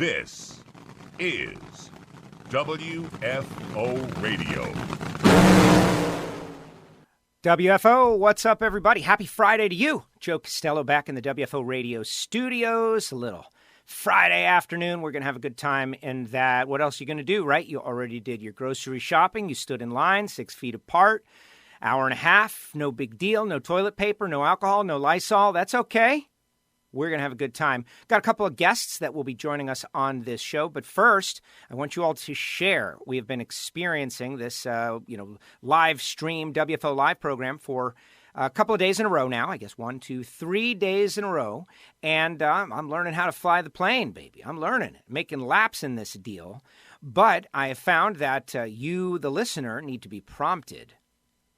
This is WFO Radio. WFO, what's up, everybody? Happy Friday to you. Joe Costello back in the WFO Radio studios. A little Friday afternoon. We're going to have a good time in that. What else are you going to do, right? You already did your grocery shopping. You stood in line 6 feet apart. Hour and a half. No big deal. No toilet paper. No alcohol. No Lysol. That's okay. We're going to have a good time. Got a couple of guests that will be joining us on this show. But first, I want you all to share. We have been experiencing this, live stream WFO Live program for a couple of days in a row now. I guess 1, 2, 3 days in a row. And I'm learning how to fly the plane, baby. I'm learning it, making laps in this deal. But I have found that you, the listener, need to be prompted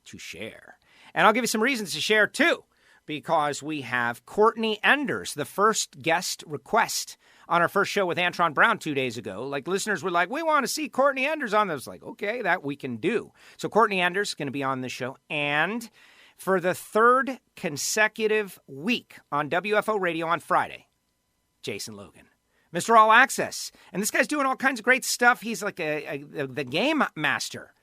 to share. And I'll give you some reasons to share, too. Because we have Courtney Enders, the first guest request on our first show with Antron Brown 2 days ago. Like, listeners were like, we want to see Courtney Enders on. I was like, okay, that we can do. So Courtney Enders is going to be on the show. And for the third consecutive week on WFO Radio on Friday, Jason Logan, Mr. All Access. And this guy's doing all kinds of great stuff. He's like the game master.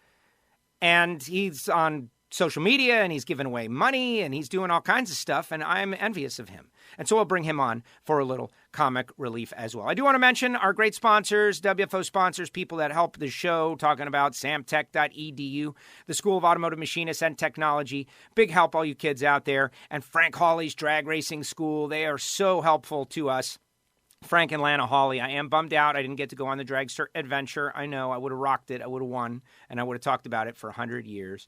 And he's on social media, and he's giving away money, and he's doing all kinds of stuff, and I'm envious of him. And so I'll bring him on for a little comic relief as well. I do want to mention our great sponsors, WFO sponsors, people that help the show, talking about samtech.edu, the School of Automotive Machinists and Technology. Big help, all you kids out there. And Frank Hawley's Drag Racing School. They are so helpful to us. Frank and Lana Hawley. I am bummed out I didn't get to go on the dragster adventure. I know. I would have rocked it. I would have won, and I would have talked about it for 100 years.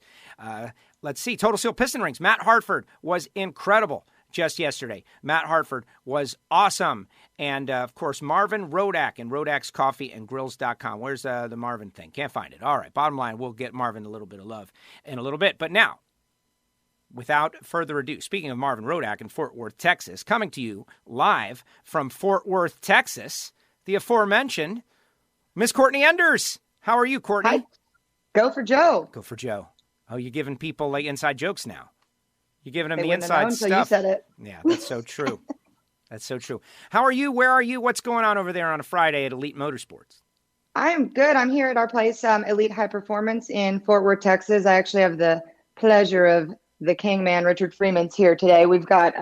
Let's see. Total Seal Piston Rings. Matt Hartford was incredible just yesterday. Matt Hartford was awesome. And, of course, Marvin Rodak and Rodak's Coffee and Grills.com. Where's the Marvin thing? Can't find it. All right. Bottom line, we'll get Marvin a little bit of love in a little bit. But now, without further ado, speaking of Marvin Rodak in Fort Worth, Texas, coming to you live from Fort Worth, Texas, the aforementioned Miss Courtney Enders. How are you, Courtney? Hi. Go for Joe. Go for Joe. Oh, you're giving people like inside jokes now. You're giving them They the wouldn't have inside known, stuff. So you said it. Yeah, that's so true. That's so true. How are you? Where are you? What's going on over there on a Friday at Elite Motorsports? I'm good. I'm here at our place, Elite High Performance in Fort Worth, Texas. I actually have the pleasure of the King Man, Richard Freeman's here today. We've got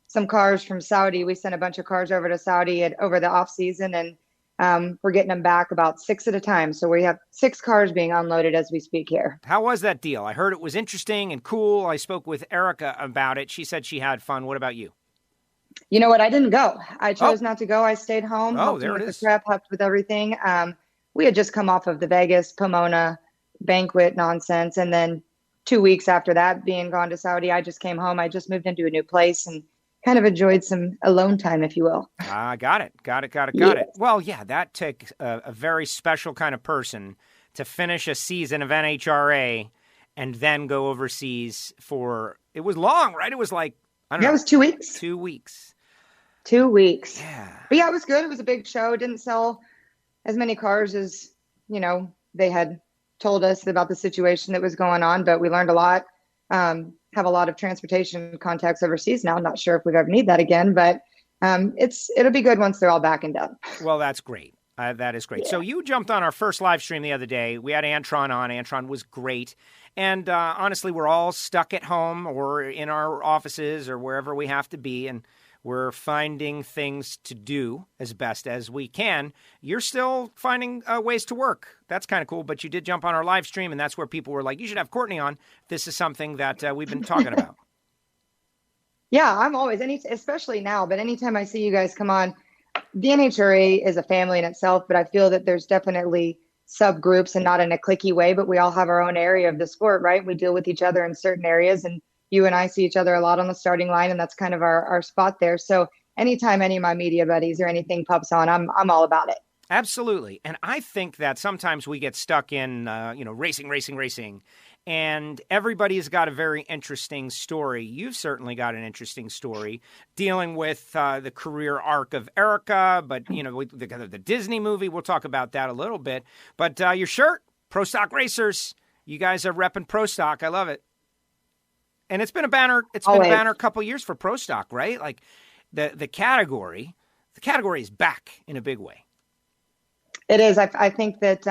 some cars from Saudi. We sent a bunch of cars over to Saudi over the off season, and we're getting them back about 6 at a time. So we have 6 cars being unloaded as we speak here. How was that deal? I heard it was interesting and cool. I spoke with Erica about it. She said she had fun. What about you? You know what? I didn't go. I chose not to go. I stayed home. Oh, there it is. The prep, helped with everything. We had just come off of the Vegas Pomona banquet nonsense, and then 2 weeks after that, being gone to Saudi, I just came home. I just moved into a new place and kind of enjoyed some alone time, if you will. Got it. Well, yeah, that took a very special kind of person to finish a season of NHRA and then go overseas for, it was long, right? It was like, I don't know. It was 2 weeks. 2 weeks. 2 weeks. Yeah. But yeah, it was good. It was a big show. It didn't sell as many cars as, they had told us about the situation that was going on, but we learned a lot. Have a lot of transportation contacts overseas now. Not sure if we'd ever need that again, but it'll be good once they're all back and done. Well, that's great. That is great. Yeah. So you jumped on our first live stream the other day. We had Antron on. Antron was great. And honestly, we're all stuck at home or in our offices or wherever we have to be, and we're finding things to do as best as we can. You're still finding ways to work. That's kind of cool, but you did jump on our live stream, and that's where people were like, you should have Courtney on. This is something that we've been talking about. Yeah, I'm always, especially now, but anytime I see you guys come on, the NHRA is a family in itself, but I feel that there's definitely subgroups, and not in a cliquey way, but we all have our own area of the sport, right? We deal with each other in certain areas, and you and I see each other a lot on the starting line, and that's kind of our spot there. So anytime any of my media buddies or anything pops on, I'm all about it. Absolutely. And I think that sometimes we get stuck in, racing, and everybody's got a very interesting story. You've certainly got an interesting story dealing with the career arc of Erica, but, the Disney movie, we'll talk about that a little bit. But your shirt, Pro Stock Racers, you guys are repping Pro Stock. I love it. And it's been a banner. It's been a banner couple years for Pro Stock, right? Like the category is back in a big way. It is. I think that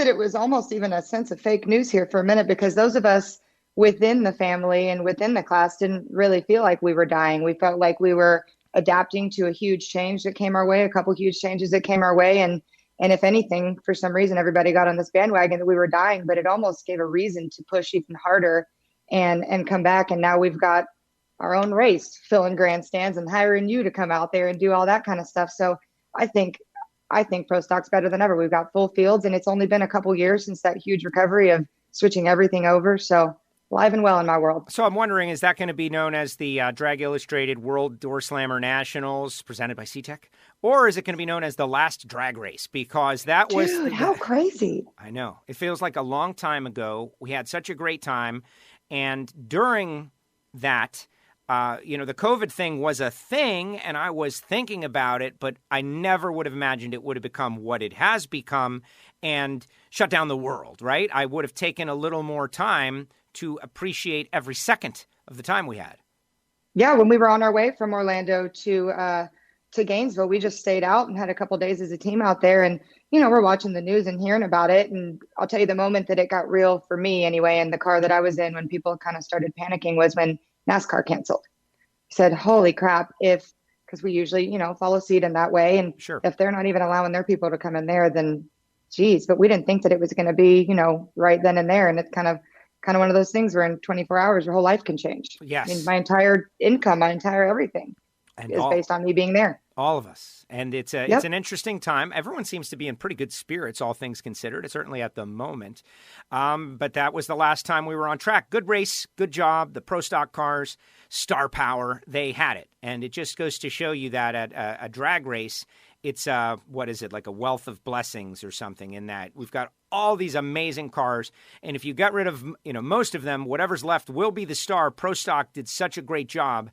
it was almost even a sense of fake news here for a minute because those of us within the family and within the class didn't really feel like we were dying. We felt like we were adapting to a huge change that came our way, a couple huge changes that came our way. And if anything, for some reason, everybody got on this bandwagon that we were dying, but it almost gave a reason to push even harder and come back. And now we've got our own race, filling grandstands and hiring you to come out there and do all that kind of stuff. So I think pro stock's better than ever. We've got full fields, and it's only been a couple years since that huge recovery of switching everything over. So live and well in my world. So I'm wondering, is that going to be known as the Drag Illustrated World Door Slammer Nationals presented by SeaTech? Or is it going to be known as the last drag race? Because that was... Dude, how crazy. I know. It feels like a long time ago. We had such a great time. And during that... the COVID thing was a thing, and I was thinking about it, but I never would have imagined it would have become what it has become and shut down the world, right? I would have taken a little more time to appreciate every second of the time we had. Yeah, when we were on our way from Orlando to Gainesville, we just stayed out and had a couple days as a team out there, and we're watching the news and hearing about it. And I'll tell you, the moment that it got real for me anyway, in the car that I was in, when people kind of started panicking, was when NASCAR canceled. Said, holy crap, because we usually, follow seat in that way. And sure, if they're not even allowing their people to come in there, then geez, but we didn't think that it was going to be, right then and there. And it's kind of one of those things where in 24 hours, your whole life can change. Yes. I mean, my entire income, my entire everything is based on me being there. All of us. And it's an interesting time. Everyone seems to be in pretty good spirits, all things considered, certainly at the moment. But that was the last time we were on track. Good race, good job. The Pro Stock cars, star power, they had it. And it just goes to show you that at a drag race, it's what is it, like a wealth of blessings or something, in that we've got all these amazing cars. And if you got rid of, most of them, whatever's left will be the star. Pro Stock did such a great job,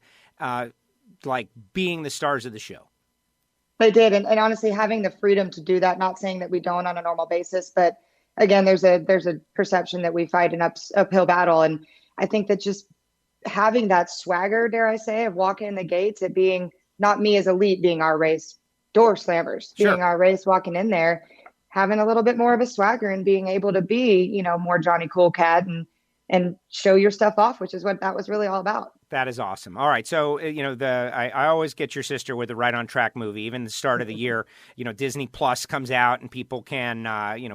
like being the stars of the show. They did. And honestly, having the freedom to do that, not saying that we don't on a normal basis, but again, there's a perception that we fight an uphill battle. And I think that just having that swagger, dare I say, of walking in the gates, it being not me as elite being our race, door slammers being Sure. our race, walking in there, having a little bit more of a swagger and being able to be, more Johnny Cool Cat and show your stuff off, which is what that was really all about. That is awesome. All right. So, I always get your sister with the Right on Track movie. Even the start of the year, Disney Plus comes out and people can,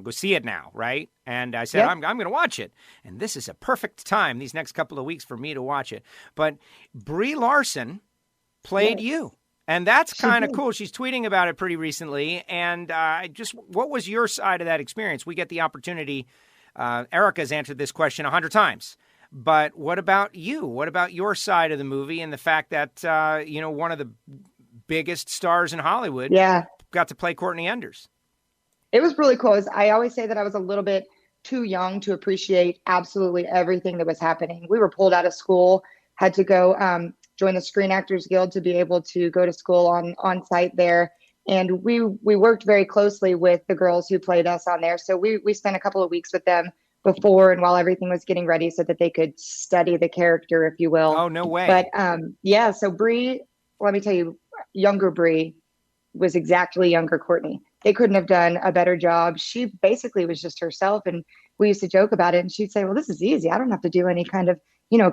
go see it now, right? And I said, Yeah. I'm going to watch it. And this is a perfect time, these next couple of weeks, for me to watch it. But Brie Larson played you. And that's kind of cool. She's tweeting about it pretty recently. And what was your side of that experience? We get the opportunity. Erica's answered this question 100 times. But what about you? What about your side of the movie and the fact that, one of the biggest stars in Hollywood got to play Courtney Enders? It was really cool. I always say that I was a little bit too young to appreciate absolutely everything that was happening. We were pulled out of school, had to go join the Screen Actors Guild to be able to go to school on site there. And we worked very closely with the girls who played us on there. So we spent a couple of weeks with them before and while everything was getting ready so that they could study the character, if you will. Oh, no way. But so Brie, let me tell you, younger Brie was exactly younger Courtney. They couldn't have done a better job. She basically was just herself. And we used to joke about it. And she'd say, well, this is easy. I don't have to do any kind of,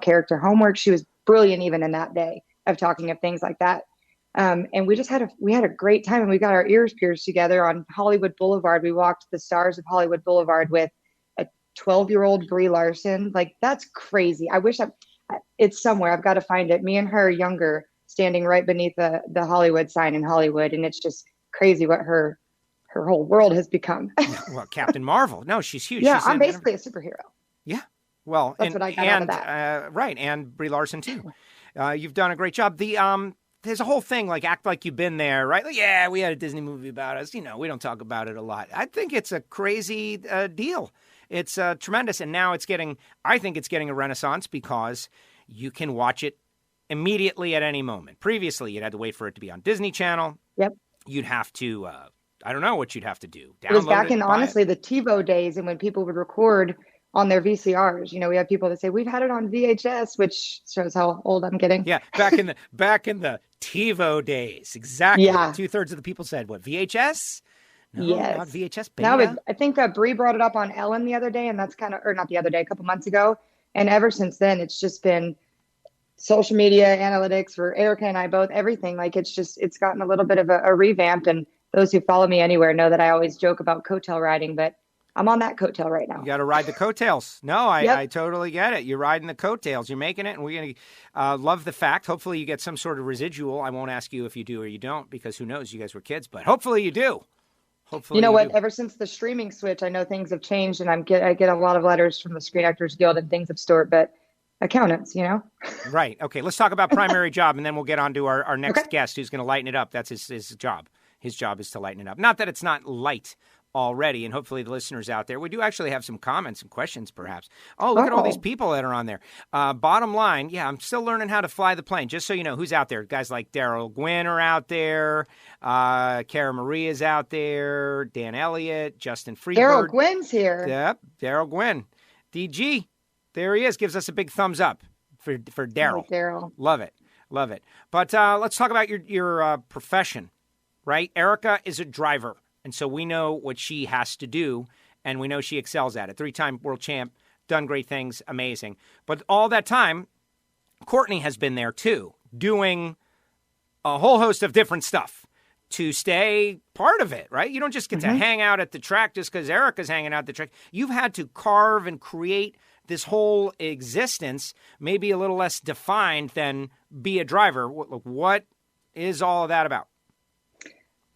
character homework. She was brilliant even in that day of talking of things like that. And we just had a great time, and we got our ears pierced together on Hollywood Boulevard. We walked the stars of Hollywood Boulevard with a 12-year-old Brie Larson. Like, that's crazy. I wish it's somewhere. I've got to find it. Me and her younger standing right beneath the Hollywood sign in Hollywood. And it's just crazy what her whole world has become. Well, Captain Marvel. No, she's huge. Yeah, I'm basically a superhero. Yeah. Well, that's what I got out of that. Right. And Brie Larson too. You've done a great job. There's a whole thing, like, act like you've been there, right? Like, yeah, we had a Disney movie about us. We don't talk about it a lot. I think it's a crazy deal. It's tremendous. And now I think it's getting a renaissance because you can watch it immediately at any moment. Previously, you'd had to wait for it to be on Disney Channel. Yep. You'd have to, I don't know what you'd have to do. It was back in, honestly, the TiVo days, and when people would record on their VCRs. We have people that say we've had it on VHS, which shows how old I'm getting. Yeah, back in the TiVo days, exactly. Yeah. 2/3 of the people said, "What, VHS? No, not Yes. VHS Now Beta. I think Bree brought it up on Ellen the other day, and that's kind of, or not the other day, a couple months ago. And ever since then, it's just been social media analytics for Erica and I both, everything. Like it's gotten a little bit of a revamp. And those who follow me anywhere know that I always joke about coattail riding, but I'm on that coattail right now. You got to ride the coattails. No, Yep. I totally get it. You're riding the coattails. You're making it, and we're going to love the fact. Hopefully you get some sort of residual. I won't ask you if you do or you don't, because who knows? You guys were kids, but hopefully you do. Hopefully You know what? do. Ever since the streaming switch, I know things have changed, and I get a lot of letters from the Screen Actors Guild and things of sort, but accountants, you know? Right. Okay. Let's talk about primary job, and then we'll get on to our next guest who's going to lighten it up. That's his job. His job is to lighten it up. Not that it's not light already, and hopefully the listeners out there, we do actually have some comments and questions perhaps. Oh, look at all these people that are on there. Bottom line, yeah, I'm still learning how to fly the plane. Just so you know, who's out there? Guys like Daryl Gwynn are out there. Cara Marie is out there. Dan Elliott, Justin Freebird. Daryl Gwynn's here. Yep, Daryl Gwynn. DG, there he is. Gives us a big thumbs up for Daryl. Daryl. Love it. Love it. But let's talk about your profession, right? Erica is a driver. And so we know what she has to do, and we know she excels at it. 3-time world champ, done great things, amazing. But all that time, Courtney has been there too, doing a whole host of different stuff to stay part of it, right? You don't just get to hang out at the track just because Erica's hanging out at the track. You've had to carve and create this whole existence, maybe a little less defined than be a driver. What is all of that about?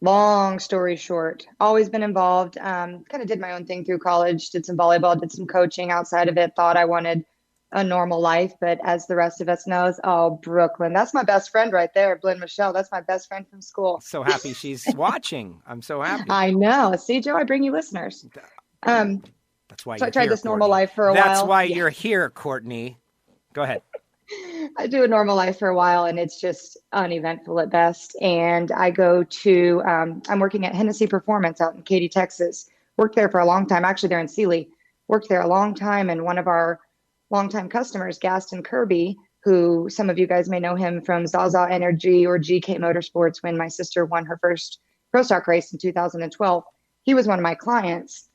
Long story short, always been involved. Kind of did my own thing through college, did some volleyball, did some coaching outside of it, thought I wanted a normal life. But as the rest of us knows, Brooklyn, that's my best friend right there. Blynn Michelle, that's my best friend from school. So happy she's watching. I'm so happy. I know. See, Joe, I bring you listeners. That's why so you're I tried here, this normal Courtney. life for a while. That's why you're here, Courtney. Go ahead. I do a normal life for a while, and it's just uneventful at best. And I go to, I'm working at Hennessy Performance out in Katy, Texas. Worked there for a long time. Actually, they're in Sealy. Worked there a long time. And one of our longtime customers, Gaston Kirby, who some of you guys may know him from Zaza Energy or GK Motorsports when my sister won her first Pro Stock race in 2012. He was one of my clients.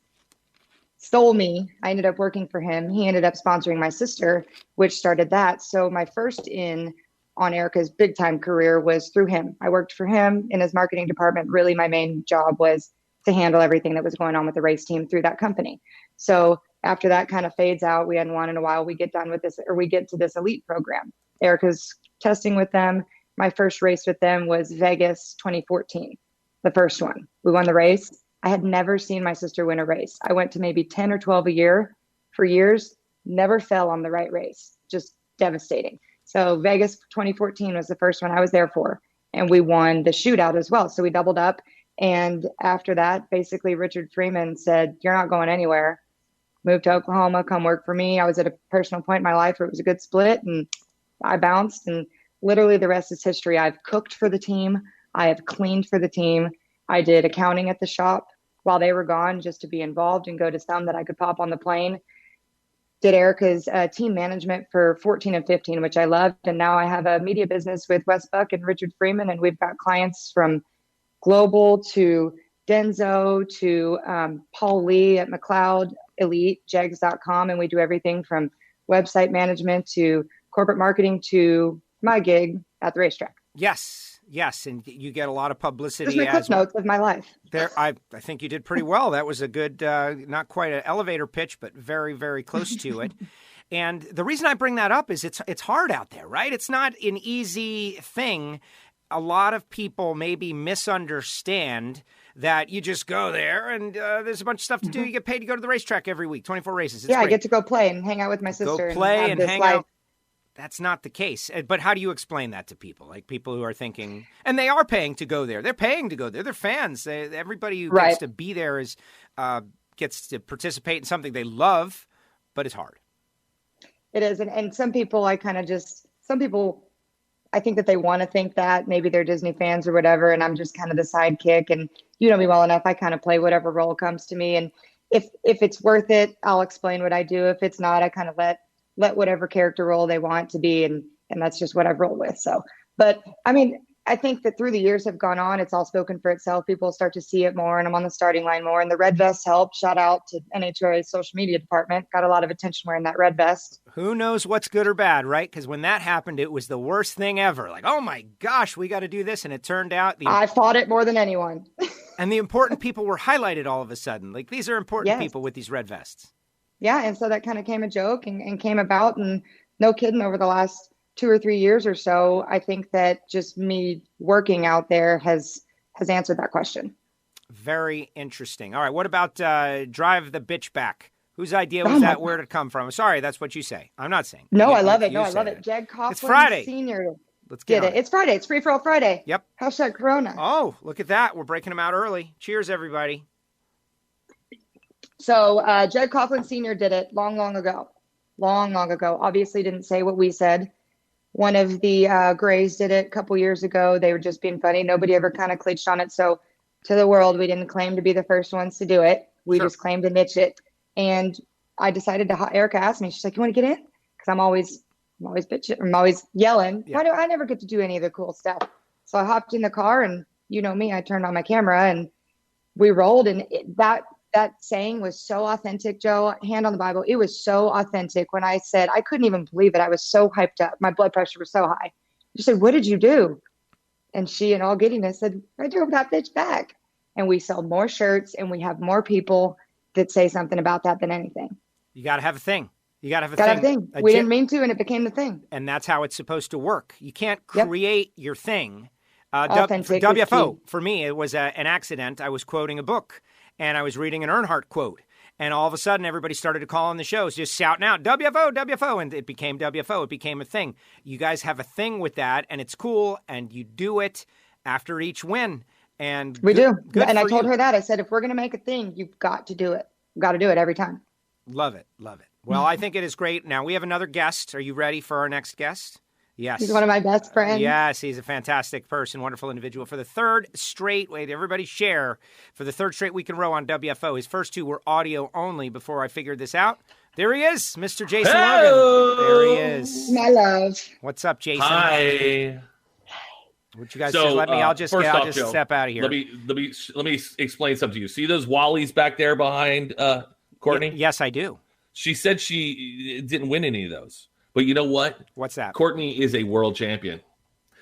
Stole me. I ended up working for him. He ended up sponsoring my sister, which started that. So my first in on Erica's big time career was through him. I worked for him in his marketing department. Really, my main job was to handle everything that was going on with the race team through that company. So after that kind of fades out, we hadn't won in a while. We get done with this, or we get to this elite program. Erica's testing with them. My first race with them was Vegas 2014, the first one. We won the race. I had never seen my sister win a race. I went to maybe 10 or 12 a year for years, never fell on the right race, just devastating. So Vegas 2014 was the first one I was there for, and we won the shootout as well. So we doubled up. And after that, basically Richard Freeman said, "You're not going anywhere. Move to Oklahoma, come work for me." I was at a personal point in my life where it was a good split, and I bounced, and literally the rest is history. I've cooked for the team. I have cleaned for the team. I did accounting at the shop while they were gone just to be involved and go to some that I could pop on the plane. Did Erica's team management for 14 and 15, which I loved. And now I have a media business with Wes Buck and Richard Freeman. And we've got clients from Global to Denzo to Paul Lee at McLeod Elite, jegs.com. And we do everything from website management to corporate marketing to my gig at the racetrack. Yes, and you get a lot of publicity. Just my clip notes of my life. I think you did pretty well. That was a good, not quite an elevator pitch, but very, very close to it. And the reason I bring that up is it's hard out there, right? It's not an easy thing. A lot of people maybe misunderstand that you just go there and there's a bunch of stuff to do. You get paid to go to the racetrack every week, 24 races. It's great. I get to go play and hang out with my sister. Go play and hang out. Life. That's not the case. But how do you explain that to people? Like people who are thinking, and they are paying to go there. They're paying to go there. They're fans. Everybody who gets to be there is gets to participate in something they love, but it's hard. It is. And some people, I think that they want to think that maybe they're Disney fans or whatever. And I'm just kind of the sidekick. And you know me well enough. I kind of play whatever role comes to me. And if it's worth it, I'll explain what I do. If it's not, I kind of let whatever character role they want to be. And that's just what I've rolled with. So, but I mean, I think that through the years have gone on, it's all spoken for itself. People start to see it more, and I'm on the starting line more. And the red vest helped. Shout out to NHRA's social media department. Got a lot of attention wearing that red vest. Who knows what's good or bad, right? Because when that happened, it was the worst thing ever. Like, oh my gosh, we got to do this. And it turned out I fought it more than anyone. And the important people were highlighted all of a sudden. Like, these are important people with these red vests. Yeah, and so that kind of came a joke and came about. And no kidding, over the last 2 or 3 years or so, I think that just me working out there has answered that question. Very interesting. All right, what about drive the bitch back? Whose idea was that? Where did it come from? Sorry, that's what you say. I'm not saying. No, I love it. No, I love it. Jag Coughlin It's Friday. Senior Let's get it. It's Friday. It's Free For All Friday. Yep. Hashtag Corona. Oh, look at that. We're breaking them out early. Cheers, everybody. So Jag Coughlin Senior did it long ago. Long ago. Obviously didn't say what we said. One of the Grays did it a couple years ago. They were just being funny. Nobody ever kind of clinched on it. So to the world, we didn't claim to be the first ones to do it. We just claimed to niche it. And I decided to, Erica asked me, she's like, you want to get in? Because I'm always bitching. I'm always yelling. Yeah. Why do I never get to do any of the cool stuff? So I hopped in the car, and you know me, I turned on my camera and we rolled. And that saying was so authentic, Joe, hand on the Bible. It was so authentic when I said, I couldn't even believe it. I was so hyped up. My blood pressure was so high. She said, what did you do? And she, in all giddiness, said, I drove that bitch back. And we sold more shirts, and we have more people that say something about that than anything. You got to have a thing. You got to have a thing. We didn't mean to, and it became the thing. And that's how it's supposed to work. You can't create your thing. Authentic WFO, for me, it was an accident. I was quoting a book. And I was reading an Earnhardt quote. And all of a sudden, everybody started to call on the shows, just shouting out, WFO, WFO. And it became WFO. It became a thing. You guys have a thing with that, and it's cool. And you do it after each win. And we do. And I told her that. I said, if we're going to make a thing, you've got to do it. You've got to do it every time. Love it. Love it. Well, I think it is great. Now, we have another guest. Are you ready for our next guest? Yes. He's one of my best friends. Yes, he's a fantastic person, wonderful individual. For the third straight, everybody share, for the third straight week in a row on WFO. His first two were audio only before I figured this out. There he is, Mr. Jason Logan. There he is. My love. What's up, Jason? Hi. What you guys just let me? I'll just Joe, step out of here. Let me explain something to you. See those Wallies back there behind Courtney? Yes, I do. She said she didn't win any of those. But you know what? What's that? Courtney is a world champion.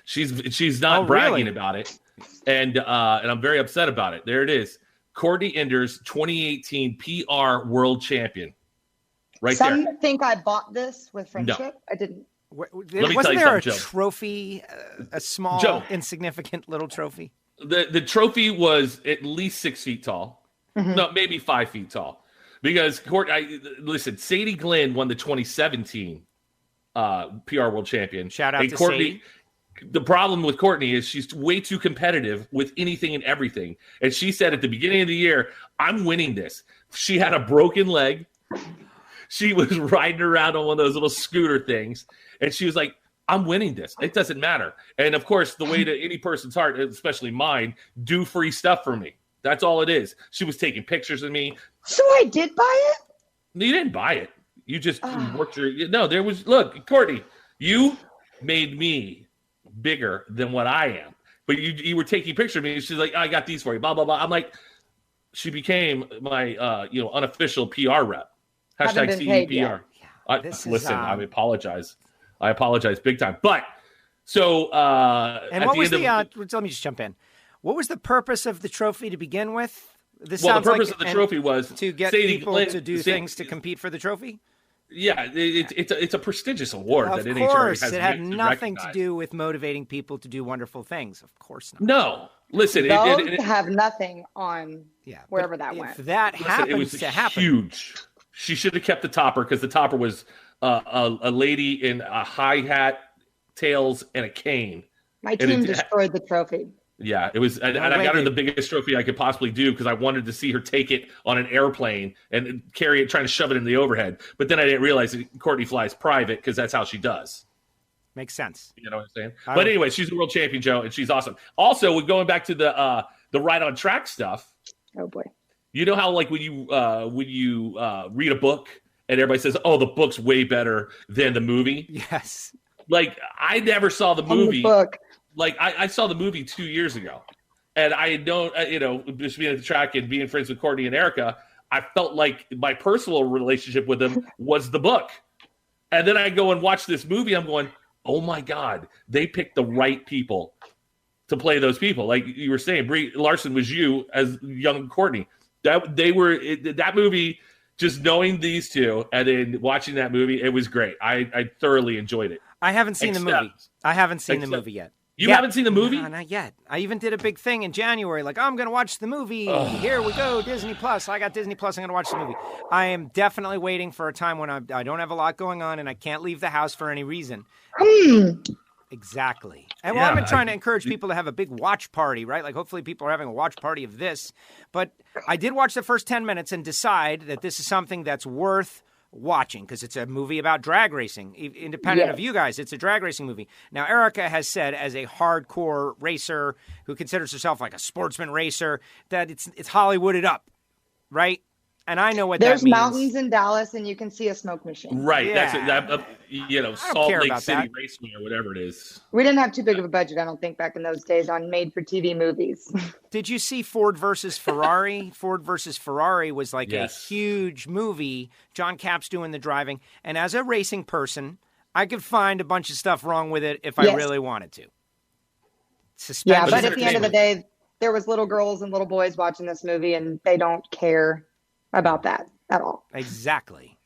She's not bragging about it, and I'm very upset about it. There it is. Courtney Enders, 2018 PR world champion. Right there. Some think I bought this with friendship. No. I didn't. Wasn't there a trophy, a small, insignificant little trophy? The trophy was at least 6 feet tall. Mm-hmm. No, maybe 5 feet tall. Because listen, Sadie Glenn won the 2017 PR world champion. Shout out to Courtney. Sadie. The problem with Courtney is she's way too competitive with anything and everything. And she said at the beginning of the year, I'm winning this. She had a broken leg. She was riding around on one of those little scooter things. And she was like, I'm winning this. It doesn't matter. And of course, the way to any person's heart, especially mine, do free stuff for me. That's all it is. She was taking pictures of me. So I did buy it? You didn't buy it. You just worked your... No, there was... Look, Courtney, you made me bigger than what I am. But you were taking pictures of me. She's like, I got these for you, blah, blah, blah. I'm like... She became my unofficial PR rep. Hashtag CEPR. Listen, I apologize. I apologize big time. But, so... and what was let me just jump in. What was the purpose of the trophy to begin with? The purpose of the trophy was to get people to do things to compete for the trophy. Yeah, it's a prestigious award. Of that course, NHRA has it had nothing to to do with motivating people to do wonderful things. Of course not. No, listen, it have nothing on wherever that went. If that happens to happen, huge. She should have kept the topper because the topper was a lady in a high hat, tails, and a cane. My team destroyed the trophy. Yeah, it was, and I got her the biggest trophy I could possibly do because I wanted to see her take it on an airplane and carry it, trying to shove it in the overhead. But then I didn't realize that Courtney flies private because that's how she does. Makes sense. You know what I'm saying? But anyway, she's a world champion, Joe, and she's awesome. Also, we're going back to the ride on track stuff. Oh boy! You know how like when you read a book and everybody says, "Oh, the book's way better than the movie." Yes. Like I never saw the movie. The book. like I saw the movie 2 years ago, and I don't, just being at the track and being friends with Courtney and Erica, I felt like my personal relationship with them was the book. And then I go and watch this movie. I'm going, oh my God, they picked the right people to play those people. Like you were saying, Brie Larson was you as young Courtney. That movie, just knowing these two and then watching that movie, it was great. I thoroughly enjoyed it. I haven't seen the movie. I haven't seen the movie yet. You haven't seen the movie? No, not yet. I even did a big thing in January, like, I'm going to watch the movie. Here we go, Disney Plus. I got Disney Plus. I'm going to watch the movie. I am definitely waiting for a time when I don't have a lot going on and I can't leave the house for any reason. Exactly. And I've been trying to encourage people to have a big watch party, right? Like, hopefully people are having a watch party of this. But I did watch the first 10 minutes and decide that this is something that's worth watching because it's a movie about drag racing. Independent of you guys, it's a drag racing movie. Now, Erica has said, as a hardcore racer who considers herself like a sportsman racer, that it's Hollywooded up, right? And I know what There's that means. There's mountains in Dallas, and you can see a smoke machine. Right. Yeah. That's Salt Lake City Raceway or whatever it is. We didn't have too big of a budget, I don't think, back in those days on made-for-TV movies. Did you see Ford versus Ferrari? Ford versus Ferrari was like a huge movie. John Capps doing the driving. And as a racing person, I could find a bunch of stuff wrong with it if I really wanted to. Yeah, but at the end of the day, there was little girls and little boys watching this movie, and they don't care about that at all. Exactly.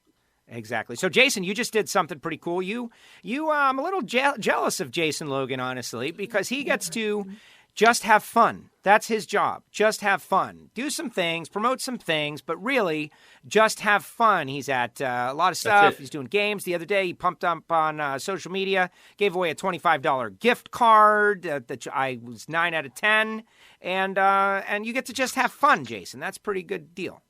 So, Jason, you just did something pretty cool. I'm a little jealous of Jason Logan, honestly, because he gets to just have fun. That's his job. Just have fun. Do some things, promote some things, but really just have fun. He's at a lot of stuff. He's doing games. The other day, he pumped up on social media, gave away a $25 gift card that I was 9 out of 10. And you get to just have fun, Jason. That's a pretty good deal.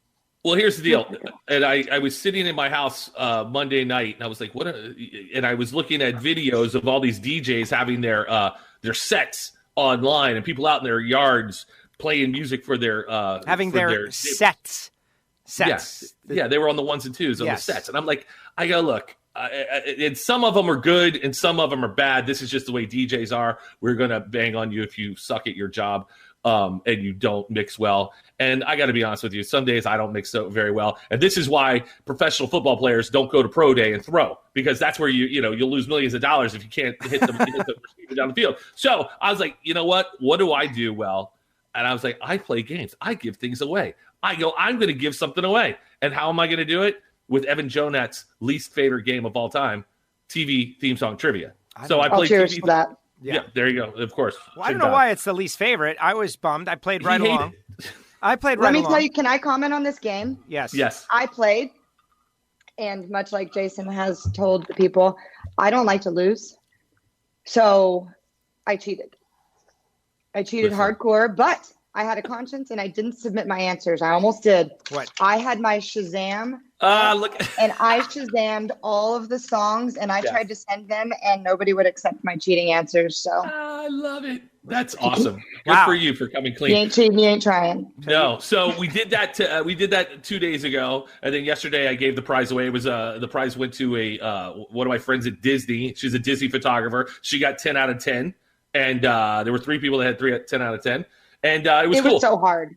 Well, here's the deal. And I was sitting in my house Monday night, and I was like, and I was looking at videos of all these DJs having their sets online and people out in their yards playing music for their having their sets. Yes. Yeah, they were on the ones and twos on the sets. And I'm like, I go, look, and some of them are good and some of them are bad. This is just the way DJs are. We're going to bang on you if you suck at your job. And you don't mix well. And I got to be honest with you, some days I don't mix so very well. And this is why professional football players don't go to pro day and throw, because that's where you'll lose millions of dollars if you can't hit the receiver down the field. So I was like, you know what? What do I do well? And I was like, I play games. I give things away. I'm going to give something away. And how am I going to do it? With Evan Jonet's least favorite game of all time, TV theme song trivia. So I played cheers for that. Yeah, there you go. Of course. Well, I don't know why it's the least favorite. I was bummed. I played right along. Let me tell you, can I comment on this game? Yes. I played, and much like Jason has told the people, I don't like to lose. So I cheated. Hardcore, but I had a conscience and I didn't submit my answers. I almost did. What? I had my Shazam. Look. And I Shazammed all of the songs and I tried to send them and nobody would accept my cheating answers. So I love it. That's awesome. Good for you for coming clean. You ain't cheating, you ain't trying. No. So we did that. We did that 2 days ago, and then yesterday I gave the prize away. It was the prize went to one of my friends at Disney. She's a Disney photographer. She got 10 out of 10, and there were 3 people that had 10 out of 10, and it was cool. It was so hard.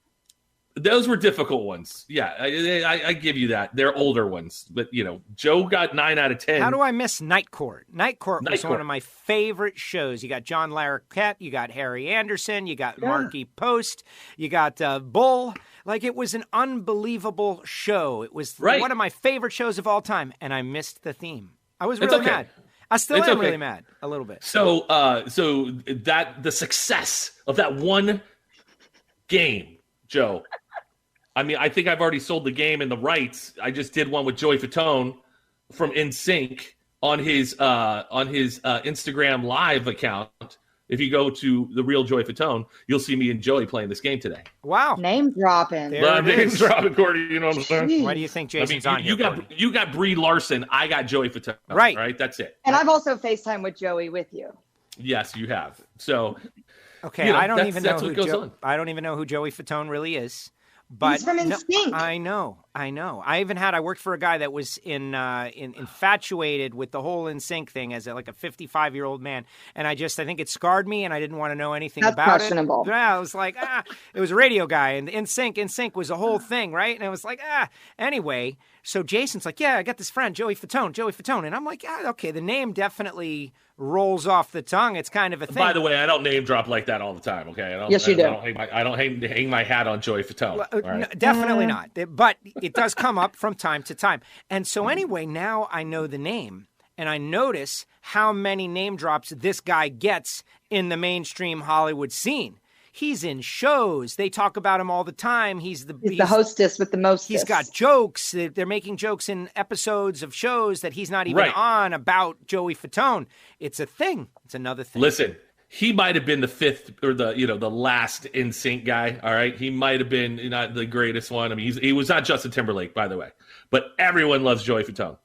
Those were difficult ones. Yeah, I give you that. They're older ones. But, Joe got 9 out of 10. How do I miss Night Court? Night Court was one of my favorite shows. You got John Larroquette. You got Harry Anderson. You got Marky Post. You got Bull. Like, it was an unbelievable show. It was one of my favorite shows of all time, and I missed the theme. I was really mad. I still am really mad a little bit. So that the success of that one game, Joe, I mean, I think I've already sold the game and the rights. I just did one with Joey Fatone from NSYNC on his Instagram Live account. If you go to the real Joey Fatone, you'll see me and Joey playing this game today. Wow, name dropping. Name dropping, Courtney. You know what I'm saying? Why do you think Jason's on here? You got Brie Larson. I got Joey Fatone. Right. That's it. And I've also FaceTime with Joey with you. Yes, you have. So, okay, I don't even know who Joey Fatone really is. But he's from NSYNC. I know. I know. I worked for a guy that was infatuated with the whole NSYNC thing as like a 55-year-old man. And I think it scarred me and I didn't want to know anything That's about questionable. it. Yeah, I was like, it was a radio guy and NSYNC was a whole thing, right? And I was like, anyway. So Jason's like, yeah, I got this friend, Joey Fatone. And I'm like, okay, the name definitely rolls off the tongue. It's kind of a thing. By the way, I don't name drop like that all the time, okay? Yes, you do. I don't hang my hat on Joey Fatone. Well, right? No, definitely not. But it does come up from time to time. And so anyway, now I know the name. And I notice how many name drops this guy gets in the mainstream Hollywood scene. He's in shows. They talk about him all the time. He's the hostess with the most. He's got jokes. They're making jokes in episodes of shows that he's not even on about Joey Fatone. It's a thing. It's another thing. Listen, he might have been the fifth or the last NSYNC guy. All right, he might have been not the greatest one. I mean, he was not Justin Timberlake, by the way, but everyone loves Joey Fatone.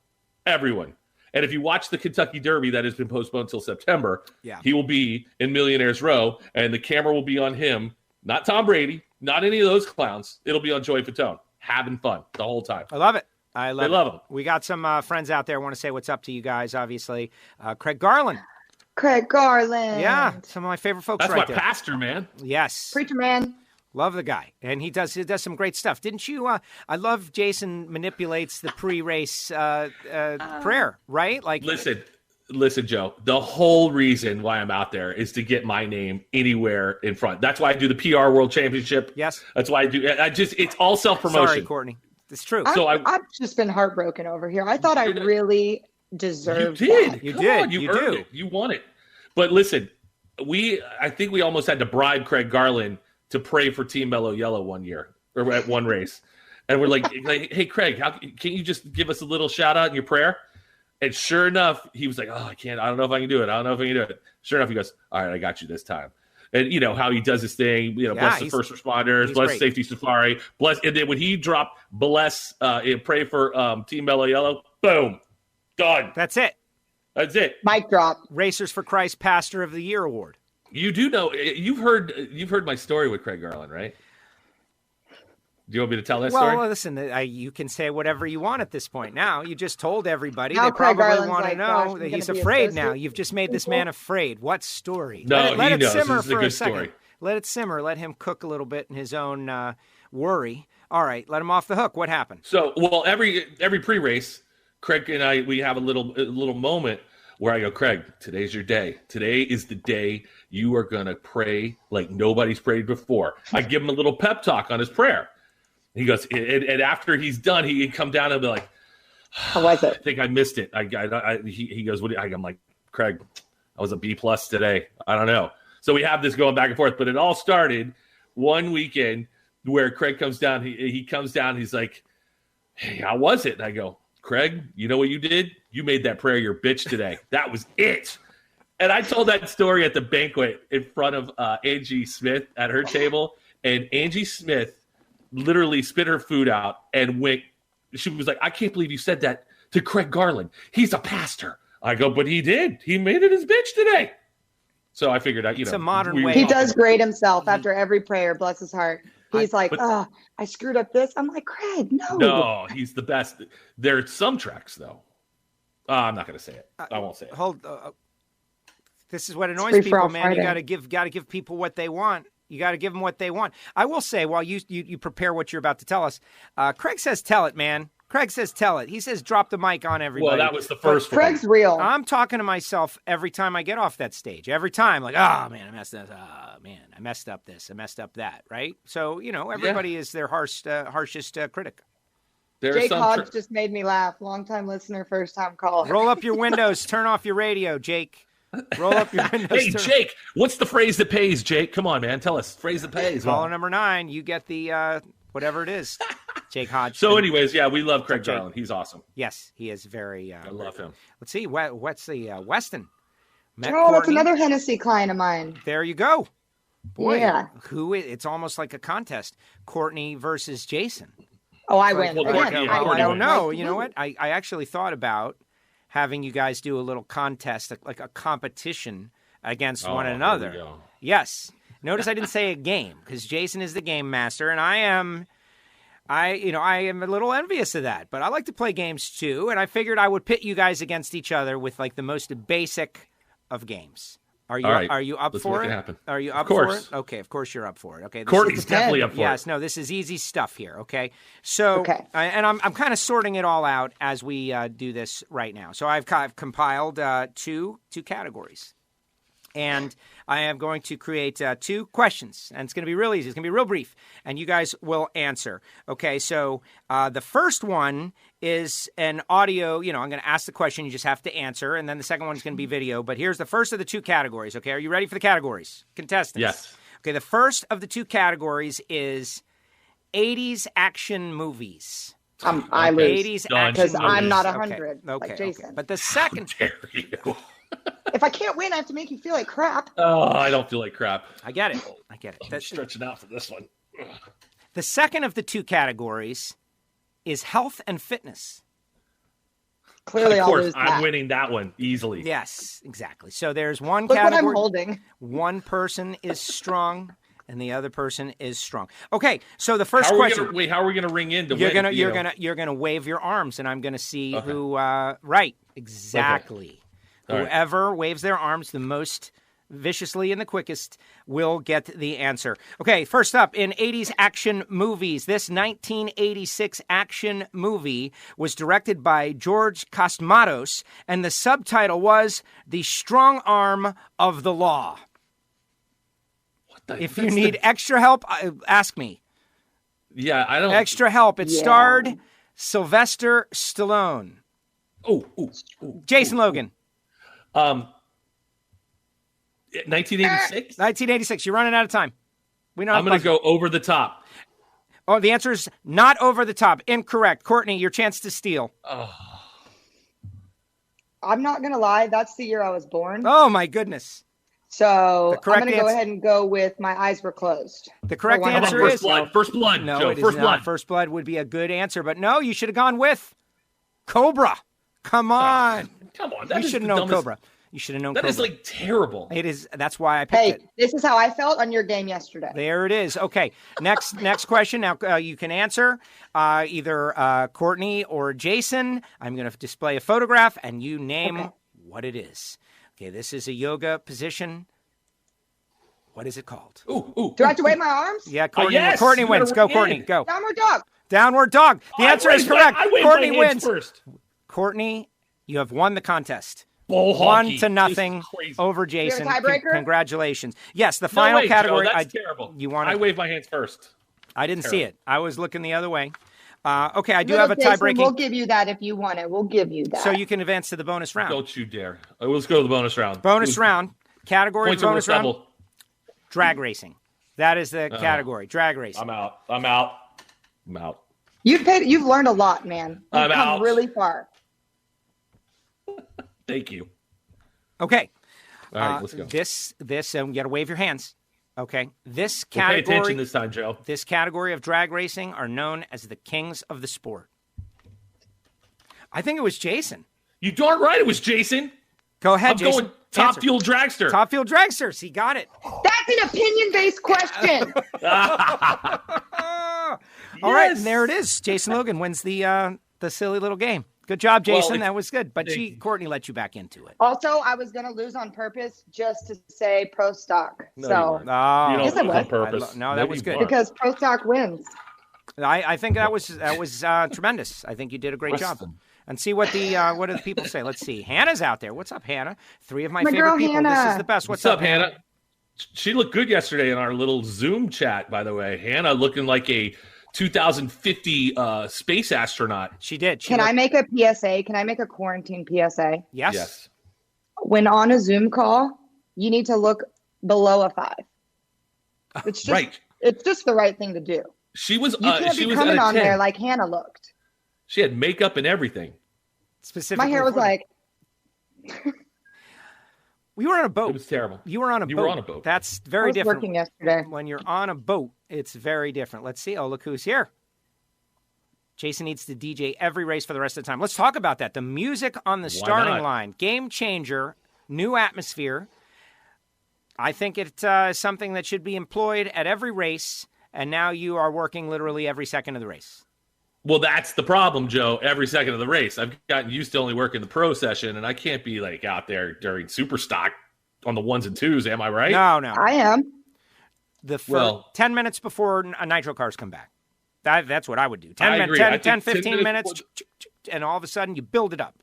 Everyone. And if you watch the Kentucky Derby that has been postponed until September, he will be in Millionaires Row, and the camera will be on him, not Tom Brady, not any of those clowns. It'll be on Joey Fatone, having fun the whole time. I love it. They love him. We got some friends out there want to say what's up to you guys, obviously. Craig Garland. Yeah, some of my favorite folks That's right my there. pastor, man. Yes. Preacher man. Love the guy. And he does some great stuff. Didn't you? I love Jason manipulates the pre-race prayer, right? Like, Listen, Joe, the whole reason why I'm out there is to get my name anywhere in front. That's why I do the PR World Championship. Yes. That's why it's all self-promotion. Sorry, Courtney. It's true. I've just been heartbroken over here. I thought I really deserved You did. that. You Come did. on, You earned do. it. You won it. But listen, I think we almost had to bribe Craig Garland to pray for Team Mellow Yellow one year or at one race. And we're like, hey, Craig, can't you just give us a little shout out in your prayer? And sure enough, he was like, I can't. I don't know if I can do it. Sure enough, he goes, all right, I got you this time. And you know how he does his thing, bless the first responders, bless Safety Safari, bless. And then when he dropped bless and pray for Team Mellow Yellow, boom, done. That's it. Mic drop. Racers for Christ Pastor of the Year award. You do know you've heard my story with Craig Garland, right? Do you want me to tell that story? Well, listen, you can say whatever you want at this point. Now you just told everybody. Now they Craig probably Garland's want to like, know gosh, that he's afraid now. You've just made this man afraid. What story? No, let he it knows. simmer This is a for good second. story. Let it simmer. Let him cook a little bit in his own worry. All right, let him off the hook. What happened? So, well, every pre-race, Craig and we have a little moment where I go, Craig, today's your day. Today is the day you are going to pray like nobody's prayed before. I give him a little pep talk on his prayer. He goes, and after he's done, he'd come down and be like, how was it? I think I missed it. He goes, I'm like, Craig, I was a B+ today. I don't know. So we have this going back and forth, but it all started one weekend where Craig comes down. He comes down. He's like, hey, how was it? And I go, Craig, you know what you did? You made that prayer your bitch today. That was it. And I told that story at the banquet in front of Angie Smith at her table. And Angie Smith literally spit her food out and went. She was like, I can't believe you said that to Craig Garland. He's a pastor. I go, but he did. He made it his bitch today. So I figured out, it's a modern way. He does grade himself after every prayer. Bless his heart. He's like, I screwed up this. I'm like, Craig, no. No, he's the best. There are some tracks, though. I'm not going to say it. I won't say it. This is what annoys people, man. Friday. You got to give people what they want. You got to give them what they want. I will say, while you prepare what you're about to tell us, Craig says, tell it, man. Craig says, tell it. He says, drop the mic on everybody. Well, that was the first one. Craig's real. I'm talking to myself every time I get off that stage. Every time, like, oh, man, I messed up. Oh, man, I messed up this. I messed up that, right? So, everybody is their harshest critic. Jake Hodge just made me laugh. Long-time listener, first-time caller. Roll up your windows. Turn off your radio, Jake. Roll up your windows. Hey, Jake, what's the phrase that pays, Jake? Come on, man. Tell us. Phrase that pays. Caller number 9, you get the whatever it is. Jake Hodge. So anyways, yeah, we love Craig Garland. He's awesome. Yes, he is very I love him. Let's see. What's the Weston? That's another Hennessy client of mine. There you go. Boy, yeah. It's almost like a contest. Courtney versus Jason. Oh, I win. I don't know. You know what? I actually thought about having you guys do a little contest, like a competition against one another. Yes. Notice I didn't say a game because Jason is the game master and I am I am a little envious of that, but I like to play games too, and I figured I would pit you guys against each other with like the most basic of games. Are you All right. Are you up Let's for make it? it happen. Are you Of up course. for it? Okay, of course you're up for it. Okay, Courtney's definitely up for yes, it. no, this is easy stuff here. Okay, so Okay. and I'm kind of sorting it all out as we do this right now. So I've compiled two categories. And I am going to create 2 questions, and it's going to be real easy. It's going to be real brief, and you guys will answer. Okay, so the first one is an audio. I'm going to ask the question. You just have to answer, and then the second one is going to be video. But here's the first of the 2 categories. Okay, are you ready for the categories, contestants? Yes. Okay, the first of the 2 categories is 80s action movies. I lose 80s Done. action because I'm movies. not Okay, 100 like okay. Jason. But the second, Dare you? If I can't win, I have to make you feel like crap. Oh, I don't feel like crap. I get it. I'm stretching out for this one. The second of the 2 categories is health and fitness. Clearly, Of I'll course, lose that. I'm winning that one easily. Yes, exactly. So there's one Look what category. I'm holding. One person is strong, and the other person is strong. Okay, so the first How are we question. gonna, how are we going to ring in to You're win? you're gonna wave your arms, and I'm gonna see Okay. who. Right, exactly. All right. Whoever waves their arms the most viciously and the quickest will get the answer. Okay, first up in 80s action movies, this 1986 action movie was directed by George Cosmatos, and the subtitle was "The Strong Arm of the Law." What the- If you that's need extra help, ask me. Yeah, I don't. Extra help. It Yeah. starred Sylvester Stallone. Oh, Jason Logan. 1986. 1986. You're running out of time. We don't I'm have going to buzzer. go over the top. Oh, the answer is not over the top. Incorrect. Courtney, your chance to steal. I'm not going to lie. That's the year I was born. Oh, my goodness. So The I'm correct going to go answer- ahead and go with my eyes were closed. The correct Oh, why not? answer First is blood. First blood. no, Joe, it is first not. blood. First blood would be a good answer, but no, you should have gone with Cobra. Come on. Come on, that You is should have the known dumbest- Cobra. You should have known That Cobra. is like terrible. It is. That's why I picked Hey, it. this is how I felt on your game yesterday. There it is. Okay. Next question. Now you can answer either Courtney or Jason. I'm going to display a photograph, and you name what it is. Okay. This is a yoga position. What is it called? Ooh. Do I have to wave my arms? Yeah, Courtney. yes, Courtney you gotta wins. Go, ring Courtney. in. Go. Downward dog. Downward dog. The answer is correct. Courtney wins. First. Courtney, you have won the contest. Bull honky. 1-0 This is crazy. over Jason. have a tiebreaker? Congratulations. Yes, the No final way, category. Joe, that's terrible. You want I wave my hands first. I didn't see it. I was looking the other way. Okay, I do Little have a Jason, tie-breaking. We'll give you that if you want it. We'll give you that. So you can advance to the bonus round. Don't you dare. Let's go to the bonus round. Bonus round. Category Points of over bonus round. double. Drag racing. That is the category. Drag racing. I'm out. You've learned a lot, man. You've I'm come out. really far. Thank you. Okay. All right, let's go. This you got to wave your hands. Okay. This Well, pay attention category. this time, Joe. This category of drag racing are known as the kings of the sport. I think it was Jason. You darn right it was Jason. Go ahead, I'm Jason. going Top Answer. Fuel Dragster. Top Fuel Dragsters. He got it. That's an opinion-based question. All right, Yes. and there it is. Jason Logan wins the silly little game. Good job, Jason. Well, that was good. But thank you. Courtney let you back into it. Also, I was going to lose on purpose just to say pro stock. No, so you weren't. Oh, You don't Yes, I lose on was. purpose. No, that was you good. weren't. because pro stock wins. I think that was tremendous. I think you did a great job. Listen. And see what do the people say. Let's see. Hannah's out there. What's up, Hannah? 3 of my My favorite girl, people. This is Hannah. the best. What's up, Hannah? She looked good yesterday in our little Zoom chat, by the way. Hannah looking like a 2050 space astronaut. She did. Can I make a PSA? Can I make a quarantine PSA? Yes. Yes. When on a Zoom call, you need to look below a 5. It's just, Right. It's just the right thing to do. She was. You can't she be was coming at a on 10. there like Hannah looked. She had makeup and everything. Specifically, My hair was for- like, We were on a boat. It was terrible. You were on a You boat. were on a boat. That's I very was different. working yesterday. When you're on a boat, it's very different. Let's see. Oh, look who's here. Jason needs to DJ every race for the rest of the time. Let's talk about that. The music on the starting not? line. Game changer. New atmosphere. I think it is something that should be employed at every race. And now you are working literally every second of the race. Well, that's the problem, Joe. Every second of the race, I've gotten used to only working the pro session, and I can't be like out there during super stock on the ones and twos. Am I right? No. I am. 10 minutes before nitro cars come back. That's what I would do. 10, I agree. 10 15 minutes, and all of a sudden you build it up.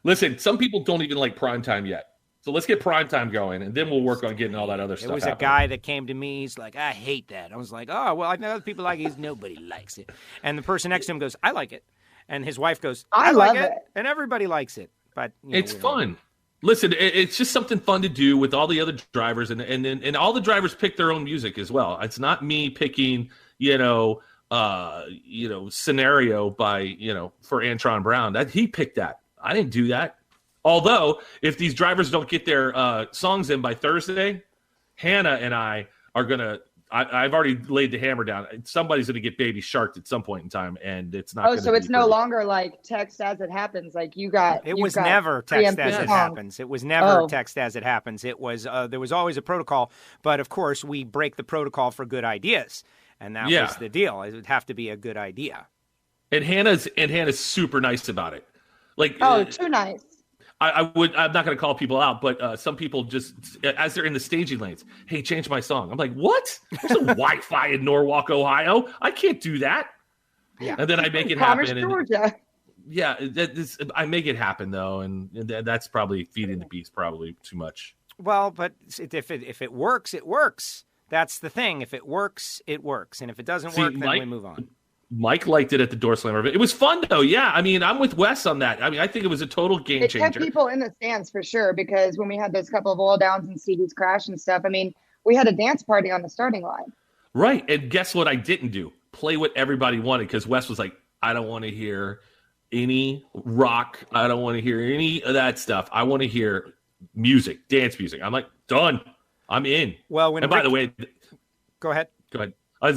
Listen, some people don't even like prime time yet. So let's get prime time going, and then we'll work on getting all that other stuff. There was a guy that came to me. He's like, I hate that. I was like, oh, well, I know other people like it. Nobody likes it. And the person next to him goes, I like it. And his wife goes, I like it. And everybody likes it. But it's fun. Listen, it's just something fun to do with all the other drivers, and all the drivers pick their own music as well. It's not me picking, scenario by, for Antron Brown. That he picked that. I didn't do that. Although, if these drivers don't get their songs in by Thursday, Hannah and I are going to – I've already laid the hammer down. Somebody's going to get Baby Sharked at some point in time, and it's not so it's no longer like text as it happens. Like you got – It was never text as it happens. It was never text as it happens. It was there was always a protocol, but, of course, we break the protocol for good ideas, and that was the deal. It would have to be a good idea. And Hannah's super nice about it. Like too nice. I'm not going to call people out, but some people just, as they're in the staging lanes, hey, change my song. I'm like, what? There's no Wi-Fi in Norwalk, Ohio. I can't do that. Yeah. And then I make it happen. I make it happen, though, and that's probably feeding the beast probably too much. Well, but if it works, it works. That's the thing. If it works, it works. And if it doesn't work, then we move on. Mike liked it at the Door Slammer. It was fun, though. Yeah, I mean, I'm with Wes on that. I mean, I think it was a total game changer. It kept people in the stands for sure, because when we had those couple of oil downs and Stevie's crash and stuff, I mean, we had a dance party on the starting line. Right, and guess what I didn't do? Play what everybody wanted, because Wes was like, I don't want to hear any rock. I don't want to hear any of that stuff. I want to hear music, dance music. I'm like, done. I'm in. Well, by the way, go ahead.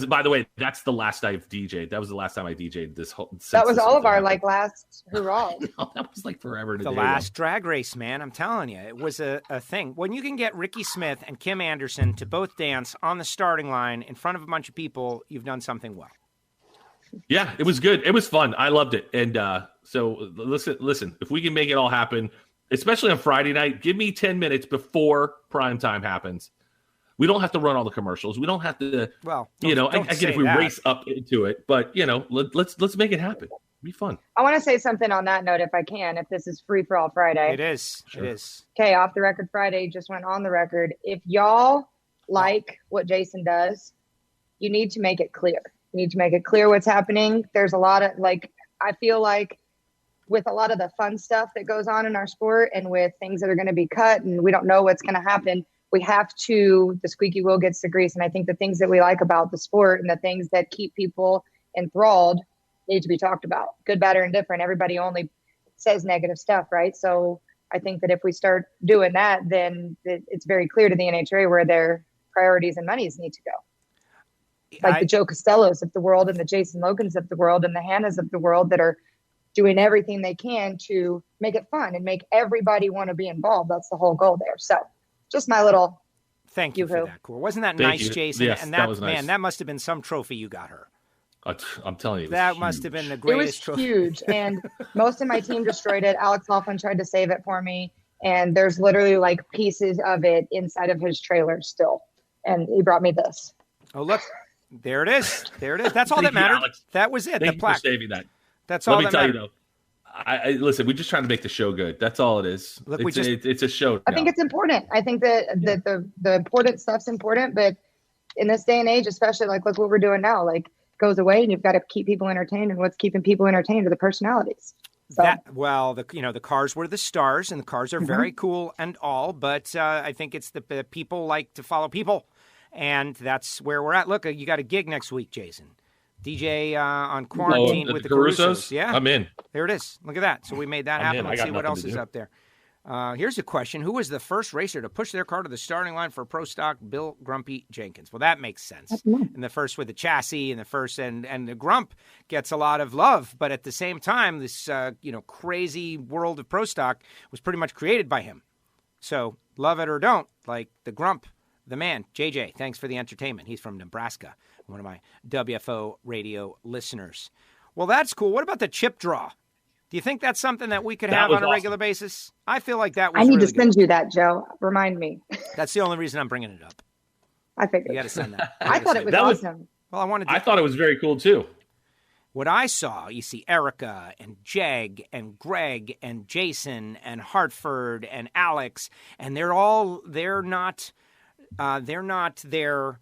By the way, that's the last I've DJ'd. That was the last time I DJ'd this whole. That was all of our last hurrah. That was like forever. The last drag race, man. I'm telling you, it was a thing. When you can get Ricky Smith and Kim Anderson to both dance on the starting line in front of a bunch of people, you've done something well. Yeah, it was good. It was fun. I loved it. And so listen. If we can make it all happen, especially on Friday night, give me 10 minutes before prime time happens. We don't have to run all the commercials. We don't have to. Well, I get if we race up into it, but let's make it happen. It'll be fun. I want to say something on that note, if I can. If this is free for all Friday, it is. Sure. It is. Okay, off the record Friday just went on the record. If y'all like what Jason does, you need to make it clear. You need to make it clear what's happening. There's a lot of I feel like with a lot of the fun stuff that goes on in our sport, and with things that are going to be cut, and we don't know what's going to happen. We have to, the squeaky wheel gets the grease. And I think the things that we like about the sport and the things that keep people enthralled need to be talked about. Good, bad, or indifferent. Everybody only says negative stuff, right? So I think that if we start doing that, then it's very clear to the NHRA where their priorities and monies need to go. Like the Joe Costellos of the world and the Jason Logans of the world and the Hannahs of the world that are doing everything they can to make it fun and make everybody want to be involved. That's the whole goal there. So just my little thank you for that, Cool. Wasn't that nice, Jason? Yes, and that was nice. Man, that must have been some trophy you got her. I'm telling you, that must have been the greatest trophy. It was huge, and most of my team destroyed it. Alex Laughlin tried to save it for me, and there's literally like pieces of it inside of his trailer still. And he brought me this. Oh, look, there it is. There it is. That's all that mattered. Alex. That was it. Thank the plaque. You for saving that. That's all Let me that tell mattered. you though. I listen. We're just trying to make the show good. That's all it is. Look, it's a show. I think it's important. I think that the important stuff's important, but in this day and age, especially look what we're doing now, goes away, and you've got to keep people entertained. And what's keeping people entertained are the personalities. So. The cars were the stars, and the cars are very cool and all, but I think it's the people like to follow people, and that's where we're at. Look, you got a gig next week, Jason. DJ on Quarantine with the Carusos. Yeah. I'm in. There it is. Look at that. So we made that happen. Let's see what else is up there. Here's a question. Who was the first racer to push their car to the starting line for Pro Stock? Bill Grumpy Jenkins. Well, that makes sense. And the first with the chassis and the first and the Grump gets a lot of love. But at the same time, this crazy world of Pro Stock was pretty much created by him. So love it or don't, like the Grump, the man. JJ, thanks for the entertainment. He's from Nebraska. One of my WFO radio listeners. Well, that's cool. What about the chip draw? Do you think that's something that we could have on a regular basis? I feel like that was I need really to send you that, Joe. Remind me. That's the only reason I'm bringing it up. I figured. You got to send that. I thought it was awesome. Well, I thought it was very cool too. What I saw, you see Erica and Jeg and Greg and Jason and Hartford and Alex, and they're not their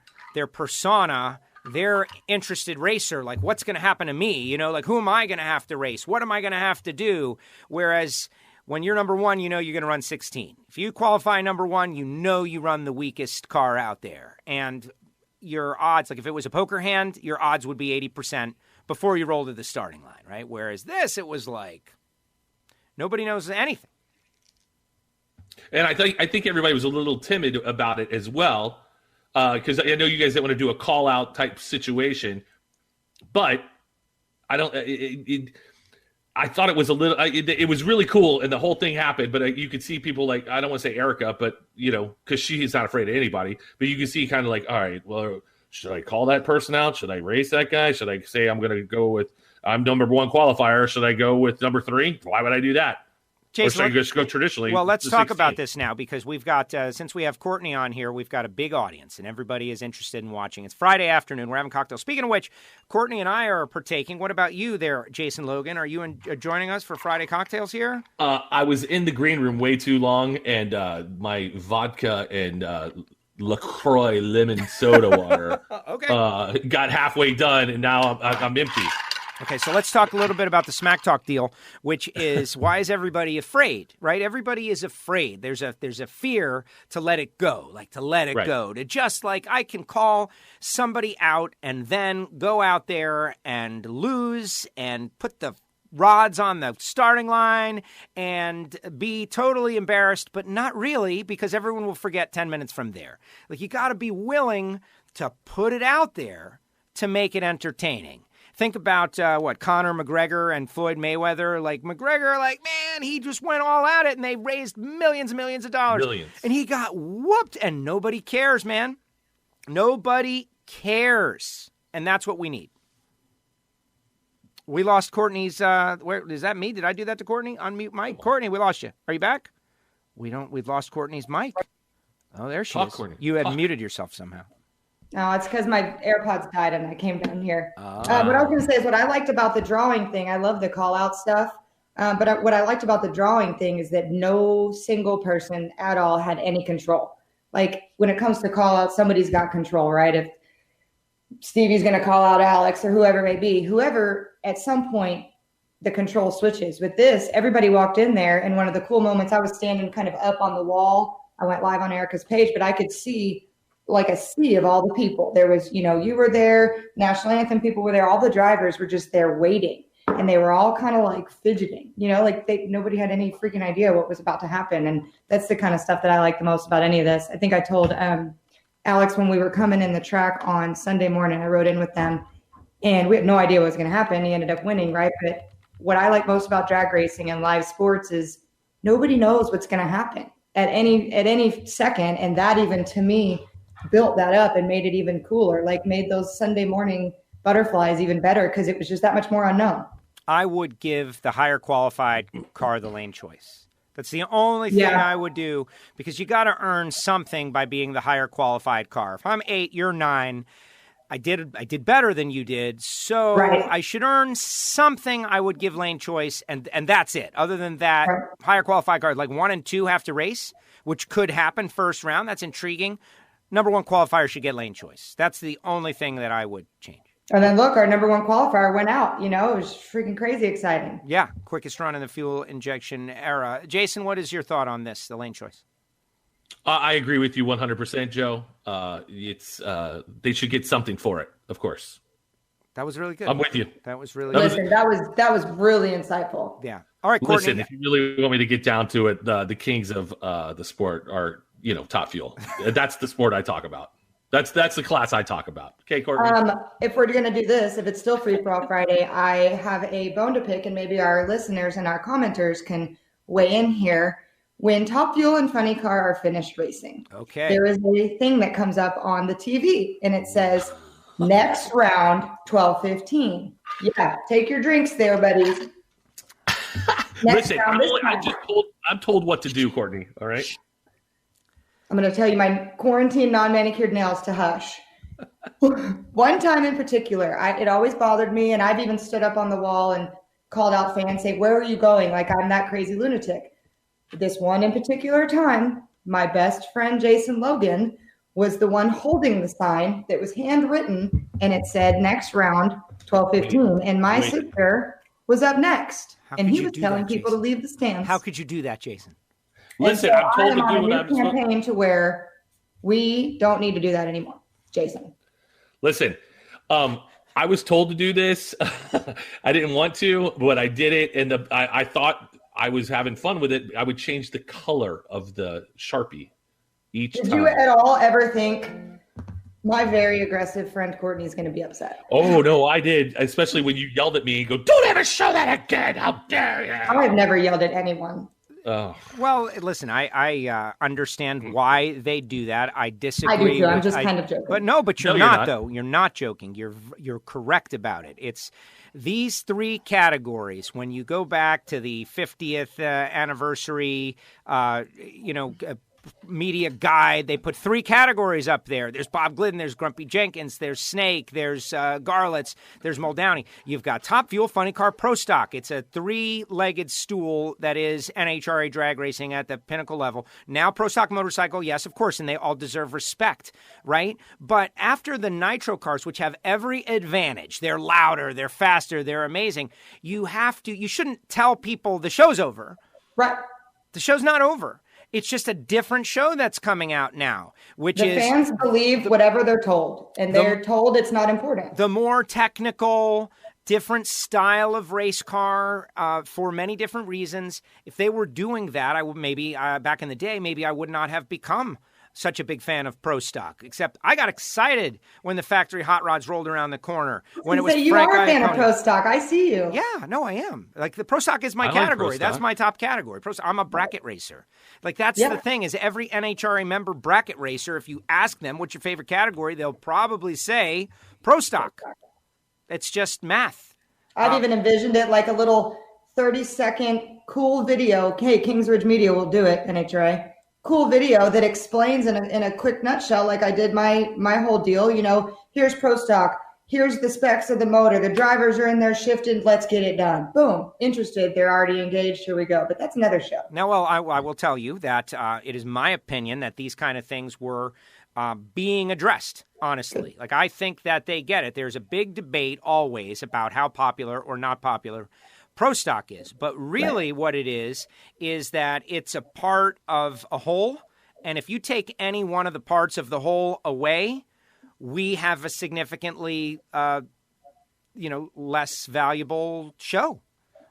persona. They're interested racer. Like, what's going to happen to me? You know, like, who am I going to have to race? What am I going to have to do? Whereas when you're number one, you know you're going to run 16. If you qualify number one, you know you run the weakest car out there. And your odds, like if it was a poker hand, your odds would be 80% before you roll to the starting line, right? Whereas this, it was like nobody knows anything. And I think everybody was a little timid about it as well. Because I know you guys didn't want to do a call-out type situation, but I don't. I thought it was a little. It was really cool, and the whole thing happened. But you could see people like, I don't want to say Erica, but because she's not afraid of anybody. But you can see kind of like, all right, well, should I call that person out? Should I race that guy? Should I say I'm going to go with I'm number one qualifier? Should I go with number 3? Why would I do that? Jason, or should I just go traditionally? Well, let's talk about this now because we've got, since we have Courtney on here, we've got a big audience and everybody is interested in watching. It's Friday afternoon. We're having cocktails. Speaking of which, Courtney and I are partaking. What about you there, Jason Logan? Are you joining us for Friday cocktails here? I was in the green room way too long, and my vodka and LaCroix lemon soda water got halfway done, and now I'm empty. Okay, so let's talk a little bit about the Smack Talk deal, which is why is everybody afraid, right? Everybody is afraid. There's a fear to let it go, like to let it go, to just like I can call somebody out and then go out there and lose and put the rods on the starting line and be totally embarrassed, but not really because everyone will forget 10 minutes from there. Like you got to be willing to put it out there to make it entertaining. Think about Conor McGregor and Floyd Mayweather. Like McGregor, man, he just went all at it, and they raised millions and millions of dollars. Millions. And he got whooped, and nobody cares, man. Nobody cares, and that's what we need. We lost Courtney's. Is that me? Did I do that to Courtney? Unmute mic. Courtney, we lost you. Are you back? We've lost Courtney's mic. Oh, there she is. Courtney. You had muted yourself somehow. No, it's because my AirPods died and I came down here. What I was going to say is what I liked about the drawing thing. I love the call out stuff. But what I liked about the drawing thing is that no single person at all had any control. Like when it comes to call out, somebody's got control, right? If Stevie's going to call out Alex or whoever it may be, whoever at some point the control switches. With this, everybody walked in there. And one of the cool moments, I was standing kind of up on the wall. I went live on Erica's page, but I could see like a sea of all the people. There was, you were there, national anthem people were there, all the drivers were just there waiting. And they were all kind of like fidgeting, nobody had any freaking idea what was about to happen. And that's the kind of stuff that I like the most about any of this. I think I told Alex when we were coming in the track on Sunday morning, I rode in with them and we had no idea what was going to happen. He ended up winning, right? But what I like most about drag racing and live sports is nobody knows what's going to happen at any second. And that even to me, built that up and made it even cooler, like made those Sunday morning butterflies even better because it was just that much more unknown. I would give the higher qualified car the lane choice. That's the only thing I would do because you got to earn something by being the higher qualified car. If I'm 8, you're 9. I did better than you did, so I should earn something. I would give lane choice, and that's it. Other than that, higher qualified cars like 1 and 2 have to race, which could happen first round. That's intriguing. Number 1 qualifier should get lane choice. That's the only thing that I would change. And then look, our number 1 qualifier went out. It was freaking crazy exciting. Yeah, quickest run in the fuel injection era. Jason, what is your thought on this, the lane choice? I agree with you 100%, Joe. They should get something for it, of course. That was really good. I'm with you. That was really good. That was really insightful. Yeah. All right, Courtney. Listen, if you really want me to get down to it, the kings of the sport are Top Fuel. That's the sport I talk about. That's the class I talk about. Okay, Courtney. If we're going to do this, if it's still Free For All Friday, I have a bone to pick, and maybe our listeners and our commenters can weigh in here. When Top Fuel and Funny Car are finished racing, there is a thing that comes up on the TV, and it says, next round, 12:15. Yeah, take your drinks there, buddies. Listen, I'm told what to do, Courtney. All right. I'm going to tell you my quarantine non-manicured nails to hush. One time in particular, it always bothered me, and I've even stood up on the wall and called out fans, say, "Where are you going?" Like I'm that crazy lunatic. This one in particular time, my best friend Jason Logan was the one holding the sign that was handwritten, and it said next round 12:15, and my sister was up next, and he was telling people to leave the stands. How could you do that, Jason? Listen, I'm told to do what I'm supposed to. Campaign to where we don't need to do that anymore, Jason. Listen, I was told to do this. I didn't want to, but I did it, and I thought I was having fun with it. I would change the color of the Sharpie each time. Did you at all ever think my very aggressive friend Courtney is going to be upset? Oh, no, I did, especially when you yelled at me and go, "Don't ever show that again. How dare you?" I've never yelled at anyone. Oh. Well, listen, I understand why they do that. I disagree. I do too. I'm just kind of joking. But you're not, though. You're not joking. You're correct about it. It's these three categories. When you go back to the 50th anniversary, media guide, they put three categories up there. There's Bob Glidden, there's Grumpy Jenkins, there's Snake, there's Garlitz, there's Muldowney. You've got Top Fuel Funny Car Pro Stock. It's a three-legged stool that is NHRA drag racing at the pinnacle level. Now Pro Stock Motorcycle, yes, of course, and they all deserve respect, right? But after the Nitro cars, which have every advantage, they're louder, they're faster, they're amazing, you shouldn't tell people the show's over. Right. The show's not over. It's just a different show that's coming out now, the fans believe whatever they're told, and they're told it's not important. The more technical, different style of race car for many different reasons. If they were doing that, I would maybe back in the day, maybe I would not have become such a big fan of Pro Stock. Except I got excited when the factory hot rods rolled around the corner. When it was you Frank are a fan Iacone. of Pro Stock. I see you. Yeah, no, I am. Like the Pro Stock is my category. That's my top category. I'm a bracket racer. Like that's the thing is every NHRA member bracket racer, if you ask them what's your favorite category, they'll probably say Pro Stock. It's just math. I've even envisioned it like a little 30-second cool video. Hey, Kingsridge Media will do it, NHRA. Cool video that explains in a quick nutshell, like I did my whole deal. Here's Pro Stock. Here's the specs of the motor. The drivers are in there shifted. Let's get it done. Boom. Interested. They're already engaged. Here we go. But that's another show. Now, well, I will tell you that it is my opinion that these kind of things were being addressed, honestly. Like, I think that they get it. There's a big debate always about how popular or not popular Pro Stock is. But really what it is that it's a part of a whole. And if you take any one of the parts of the whole away, we have a significantly, less valuable show,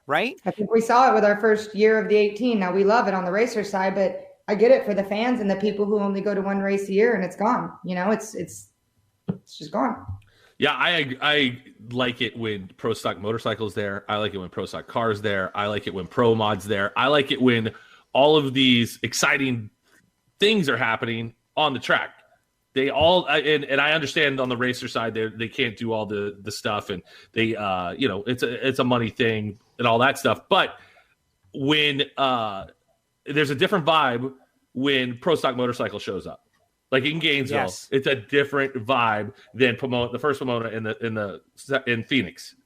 right? I think we saw it with our first year of the 18. Now, we love it on the racer side, but I get it for the fans and the people who only go to one race a year and it's gone. It's just gone. Yeah, I like it when Pro Stock Motorcycle's there. I like it when Pro Stock Car's there. I like it when Pro Mod's there. I like it when all of these exciting things are happening on the track. They all and I understand on the racer side they can't do all the stuff and they it's a money thing and all that stuff. But when there's a different vibe when Pro Stock Motorcycle shows up. Like in Gainesville, It's a different vibe than the first Pomona in Phoenix.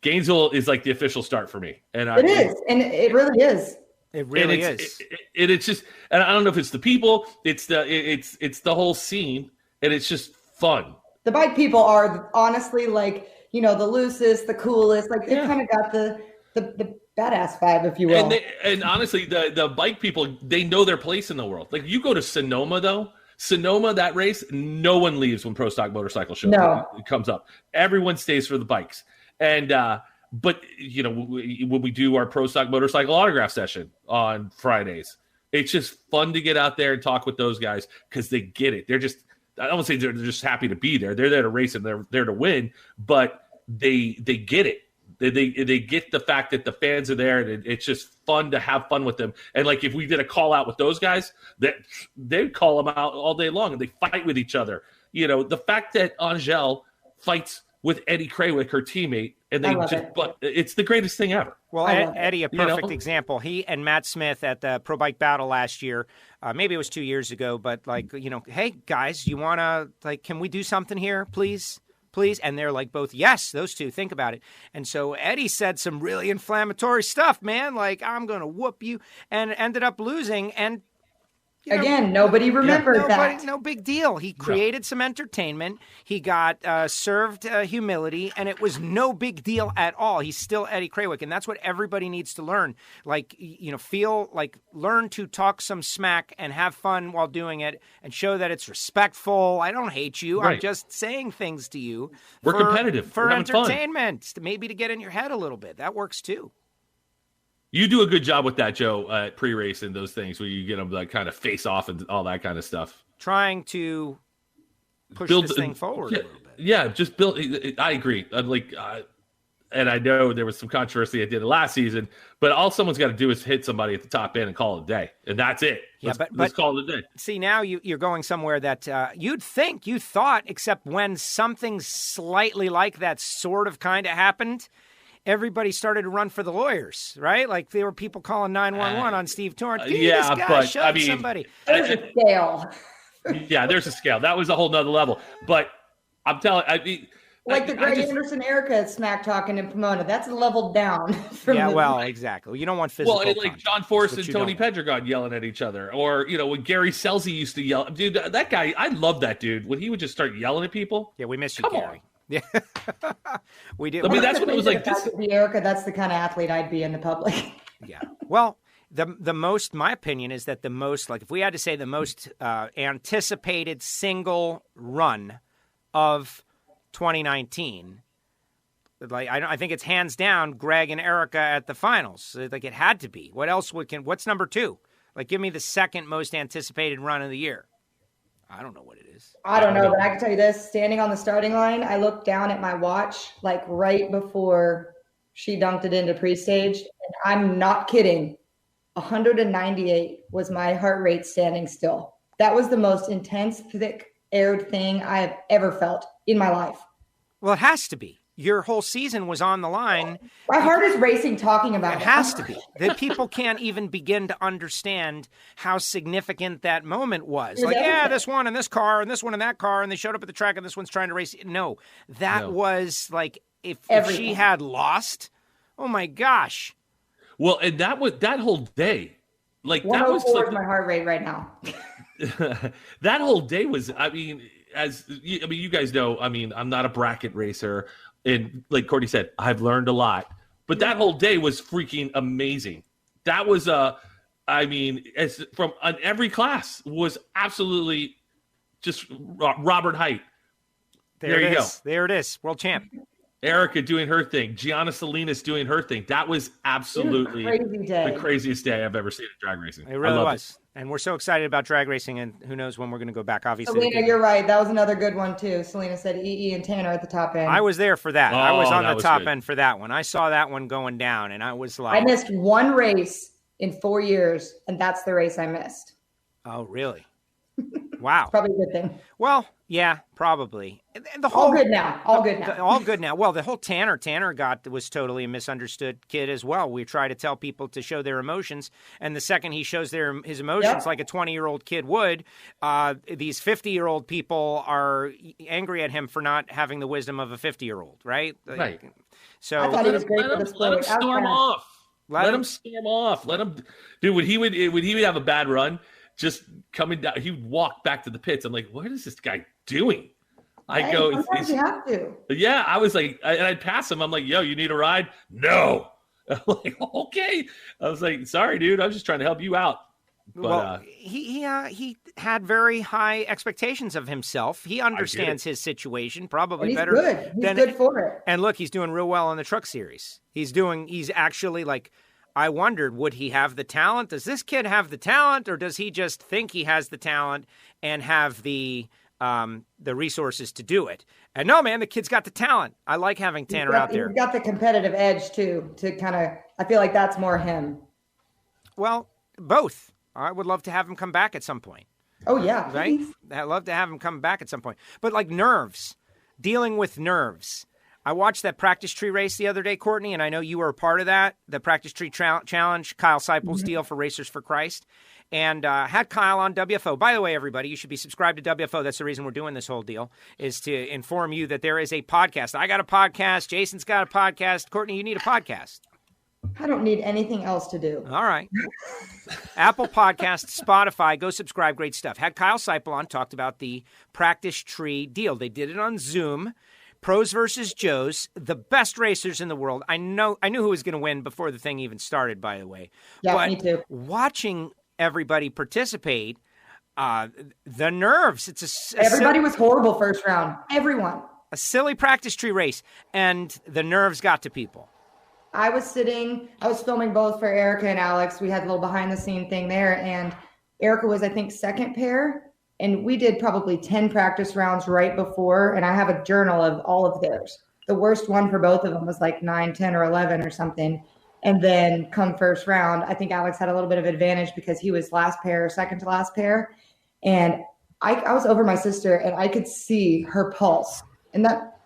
Gainesville is like the official start for me, and it really is. It really is. It's just, and I don't know if it's the people, it's the whole scene, and it's just fun. The bike people are honestly like the loosest, the coolest. Like they've kind of got the badass vibe, if you will. And honestly, the bike people, they know their place in the world. Like you go to Sonoma though. Sonoma, that race, no one leaves when Pro Stock Motorcycle show it comes up. Everyone stays for the bikes. And but when we do our Pro Stock Motorcycle autograph session on Fridays, it's just fun to get out there and talk with those guys because they get it. They're just, I don't want to say they're just happy to be there. They're there to race and they're there to win, but they get it. They get the fact that the fans are there, and it's just fun to have fun with them. And like if we did a call out with those guys, they'd call them out all day long, and they fight with each other. The fact that Angel fights with Eddie Krawick, her teammate, and I love it. but it's the greatest thing ever. Well, I love it. Eddie, a perfect example. He and Matt Smith at the Pro Bike Battle last year, maybe it was 2 years ago, but like, hey guys, you want to, can we do something here, please? Please. And they're like both, yes, those two, think about it. And so Eddie said some really inflammatory stuff, man, like, I'm going to whoop you, and ended up losing. And again, nobody remembered that. No big deal. He created some entertainment. He got served humility, and it was no big deal at all. He's still Eddie Krawick, and that's what everybody needs to learn. Learn to talk some smack and have fun while doing it, and show that it's respectful. I don't hate you. Right. I'm just saying things to you. We're competitive. For We're having entertainment, maybe to get in your head a little bit. That works too. You do a good job with that, Joe, pre-race and those things where you get them like kind of face off and all that kind of stuff. Trying to push this thing forward a little bit. Yeah, just build. I agree. And I know there was some controversy at the end of last season, but all someone's got to do is hit somebody at the top end and call it a day, and that's it. Let's call it a day. See, now you're going somewhere that you thought, except when something slightly like that sort of kind of happened, everybody started to run for the lawyers, right? Like there were people calling 911 on Steve Torrance. This guy shoved somebody. There's a scale. Yeah, there's a scale. That was a whole nother level. But I'm telling like the Greg Anderson Erica smack talking in Pomona. That's leveled down. Exactly. You don't want physical. Well, like John Forrest and Tony Pedregon yelling at each other. Or, when Gary Scelzi used to yell. Dude, that guy, I love that dude. When he would just start yelling at people. Yeah, we miss you, Come Gary. on. Yeah, we do. I mean, that's what it was like. If I could be Erica, that's the kind of athlete I'd be in the public. Yeah. Well, the most, my opinion is that the most, like if we had to say the most anticipated single run of 2019, like I think it's hands down Greg and Erica at the finals. Like it had to be. What else what's number two? Like give me the second most anticipated run of the year. I don't know what it is. I don't know, but I can tell you this. Standing on the starting line, I looked down at my watch like right before she dunked it into pre-stage. And I'm not kidding. 198 was my heart rate standing still. That was the most intense, thick-aired thing I have ever felt in my life. Well, it has to be. Your whole season was on the line. My heart is racing talking about it. It has to be. That people can't even begin to understand how significant that moment was. Like, this one in this car and this one in that car, and they showed up at the track and this one's trying to race. No, that was like if she had lost, oh my gosh. Well, and that whole day, like that was like my heart rate right now. That whole day was, you guys know, I'm not a bracket racer. And like Courtney said, I've learned a lot. But that whole day was freaking amazing. That was, on every class was absolutely just Robert Height. There you go. There it is. World champ. Erica doing her thing. Gianna Salinas doing her thing. That was absolutely the craziest day I've ever seen in drag racing. It really was. And we're so excited about drag racing, and who knows when we're going to go back, obviously. Selena, you're right. That was another good one, too. Selena said EE and Tanner at the top end. I was there for that. I was on the top end for that one. I saw that one going down, and I was like... I missed one race in 4 years, and that's the race I missed. Oh, really? Wow. Probably a good thing. Well, yeah, probably. All good now. All good now. Well, the whole Tanner was totally a misunderstood kid as well. We try to tell people to show their emotions, and the second he shows his emotions like a 20-year-old kid would, these 50-year-old people are angry at him for not having the wisdom of a 50-year-old, right? Right. So I thought he was great for the sport. Let him storm off. Let him storm off. Let him, dude. When he would have a bad run, just coming down, he would walk back to the pits. I'm like, what is this guy doing? Sometimes you have to. Yeah, I was like, and I'd pass him. I'm like, yo, you need a ride? No. I'm like, okay. I was like, sorry, dude. I was just trying to help you out. But, he had very high expectations of himself. He understands his situation probably better. Good. He's good for it. And look, he's doing real well in the truck series. He's actually like, I wondered, would he have the talent? Does this kid have the talent, or does he just think he has the talent and have the resources to do it? And no, man, the kid's got the talent. I like having Tanner out there. He's got the competitive edge too, to kind of, I feel like that's more him. Well, both. I would love to have him come back at some point. Oh, yeah. Right? I'd love to have him come back at some point. But like nerves, dealing with nerves. I watched that practice tree race the other day, Courtney, and I know you were a part of that, the practice tree challenge, Kyle Seipel's deal for Racers for Christ, and had Kyle on WFO. By the way, everybody, you should be subscribed to WFO. That's the reason we're doing this whole deal, is to inform you that there is a podcast. I got a podcast. Jason's got a podcast. Courtney, you need a podcast. I don't need anything else to do. All right. Apple Podcasts, Spotify, go subscribe. Great stuff. Had Kyle Seipel on, talked about the practice tree deal. They did it on Zoom. Pros versus Joes, the best racers in the world. I knew who was going to win before the thing even started, by the way. Yeah, but me too. Watching everybody participate, the nerves. Everybody was horrible first round. Everyone. A silly practice tree race, and the nerves got to people. I was filming both for Erica and Alex. We had a little behind the scene thing there, and Erica was, I think, second pair. And we did probably 10 practice rounds right before, and I have a journal of all of theirs. The worst one for both of them was like 9, 10, or 11 or something. And then come first round, I think Alex had a little bit of advantage because he was last pair, second to last pair. And I was over my sister, and I could see her pulse. And that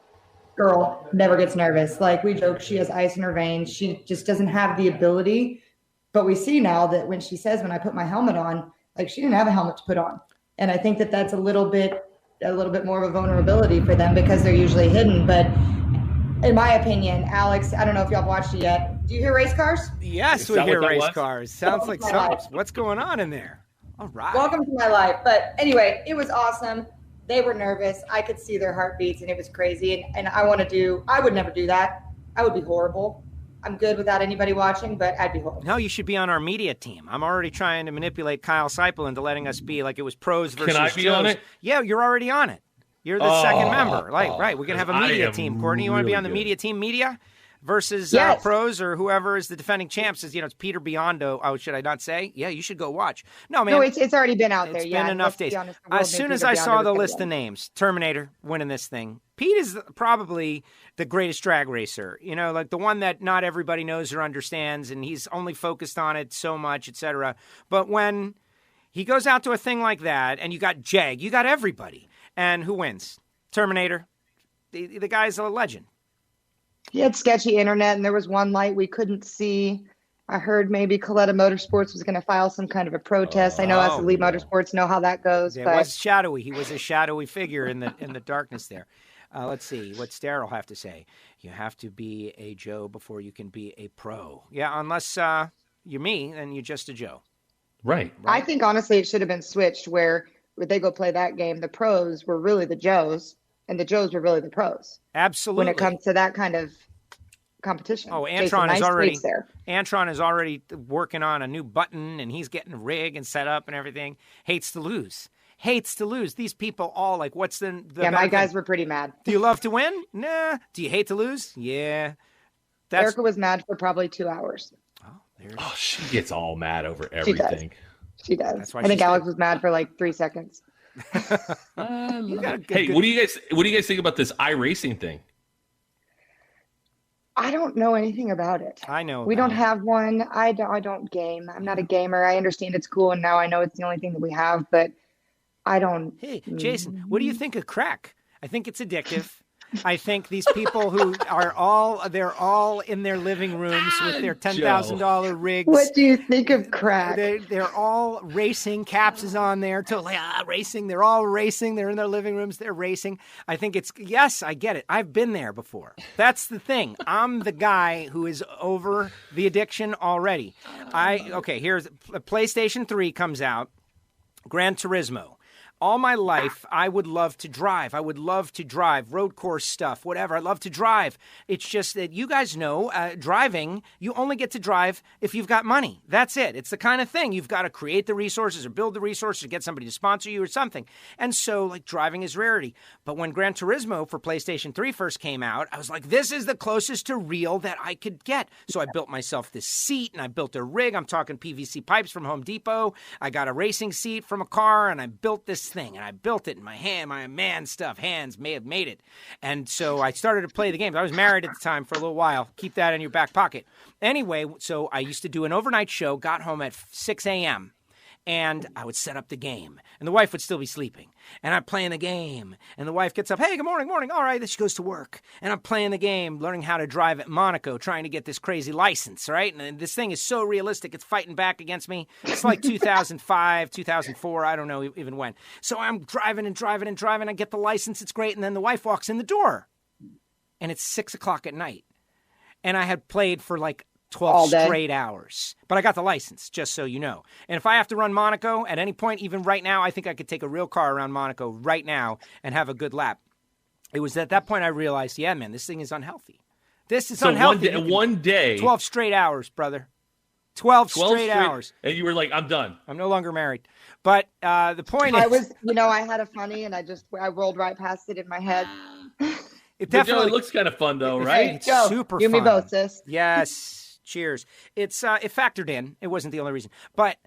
girl never gets nervous. Like we joke, she has ice in her veins. She just doesn't have the ability. But we see now that when she says, when I put my helmet on, like she didn't have a helmet to put on. And I think that that's a little bit more of a vulnerability for them because they're usually hidden. But in my opinion, Alex, I don't know if y'all have watched it yet. Do you hear race cars? Yes, we hear race cars. Sounds like something. What's going on in there? All right. Welcome to my life. But anyway, it was awesome. They were nervous. I could see their heartbeats, and it was crazy. And I would never do that. I would be horrible. I'm good without anybody watching, but I'd be horrible. No, you should be on our media team. I'm already trying to manipulate Kyle Seipel into letting us be like it was pros versus Can I be Joes. on it? Yeah, you're already on it. You're the second member. Right. We're going to have a media team. Courtney, you want to be on the media team media versus pros or whoever is the defending champs? It's Peter Biondo. Oh, should I not say? Yeah, you should go watch. No, man. No, it's already been out there. It's been enough days. Honest, as soon as I saw the list of names, Terminator winning this thing. Pete is probably the greatest drag racer, like the one that not everybody knows or understands, and he's only focused on it so much, etc. But when he goes out to a thing like that, and you got Jag, you got everybody. And who wins? Terminator. The guy's a legend. He had sketchy internet, and there was one light we couldn't see. I heard maybe Coletta Motorsports was going to file some kind of a protest. I know us Elite Motorsports know how that goes. It was shadowy. He was a shadowy figure in the darkness there. Let's see what Daryl have to say. You have to be a Joe before you can be a pro. Yeah, unless you're me, then you're just a Joe. Right. I think, honestly, it should have been switched where they go play that game. The pros were really the Joes, and the Joes were really the pros. Absolutely. When it comes to that kind of competition. Oh, Antron is already working on a new button, and he's getting rig and set up and everything. Hates to lose. These people all like, what's the my guys were pretty mad. Do you love to win? Nah. Do you hate to lose? Yeah. Erica was mad for probably 2 hours. She gets all mad over everything. She does. That's why I think Alex was mad for like 3 seconds. What do you guys think about this iRacing thing? I don't know anything about it. I know. We don't have one. I don't game. I'm not a gamer. I understand it's cool, and now I know it's the only thing that we have, but I don't. Hey, Jason, what do you think of crack? I think it's addictive. I think these people who are all in their living rooms with their $10,000 rigs. What do you think of crack? They're all racing. Caps is on there. Totally racing. They're all racing. They're in their living rooms. They're racing. I think yes, I get it. I've been there before. That's the thing. I'm the guy who is over the addiction already. Here's PlayStation 3 comes out. Gran Turismo. All my life, I would love to drive. Road course stuff, whatever. I love to drive. It's just that you guys know, driving, you only get to drive if you've got money. That's it. It's the kind of thing. You've got to create the resources or build the resources or get somebody to sponsor you or something. And so, driving is rarity. But when Gran Turismo for PlayStation 3 first came out, I was like, this is the closest to real that I could get. So I built myself this seat, and I built a rig. I'm talking PVC pipes from Home Depot. I got a racing seat from a car, and I built this thing, and I built it in my hands may have made it. And so I started to play the games. I was married at the time for a little while. Keep that in your back pocket. Anyway, so I used to do an overnight show, got home at 6 a.m., And I would set up the game, and the wife would still be sleeping. And I'm playing the game, and the wife gets up, hey, good morning, morning. All right, then she goes to work. And I'm playing the game, learning how to drive at Monaco, trying to get this crazy license, right? And this thing is so realistic, it's fighting back against me. It's like 2005, 2004, I don't know even when. So I'm driving and driving and driving. I get the license, it's great. And then the wife walks in the door, and it's 6 o'clock at night. And I had played for like 12 straight hours. But I got the license, just so you know. And if I have to run Monaco at any point, even right now, I think I could take a real car around Monaco right now and have a good lap. It was at that point I realized, yeah, man, this thing is unhealthy. This is unhealthy. One day. 12 straight hours, brother. 12 straight hours. And you were like, I'm done. I'm no longer married. But the point is... I had a funny and I rolled right past it in my head. It definitely looks kind of fun, though, right? It's super fun. You me both, sis. Yes. Cheers. It factored in. It wasn't the only reason. But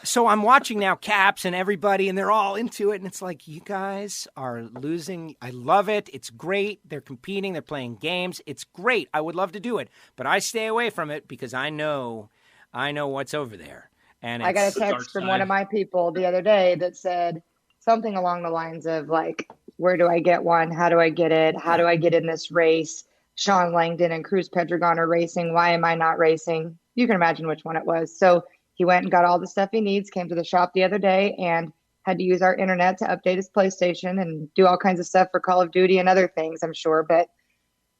so I'm watching now Caps and everybody, and they're all into it. And it's like, you guys are losing. I love it. It's great. They're competing. They're playing games. It's great. I would love to do it. But I stay away from it because I know what's over there. And I got a text from one of my people the other day that said something along the lines of like, where do I get one? How do I get it? How do I get in this race? Sean Langdon and Cruz Pedregon are racing. Why am I not racing? You can imagine which one it was. So he went and got all the stuff he needs, came to the shop the other day, and had to use our internet to update his PlayStation and do all kinds of stuff for Call of Duty and other things, I'm sure. But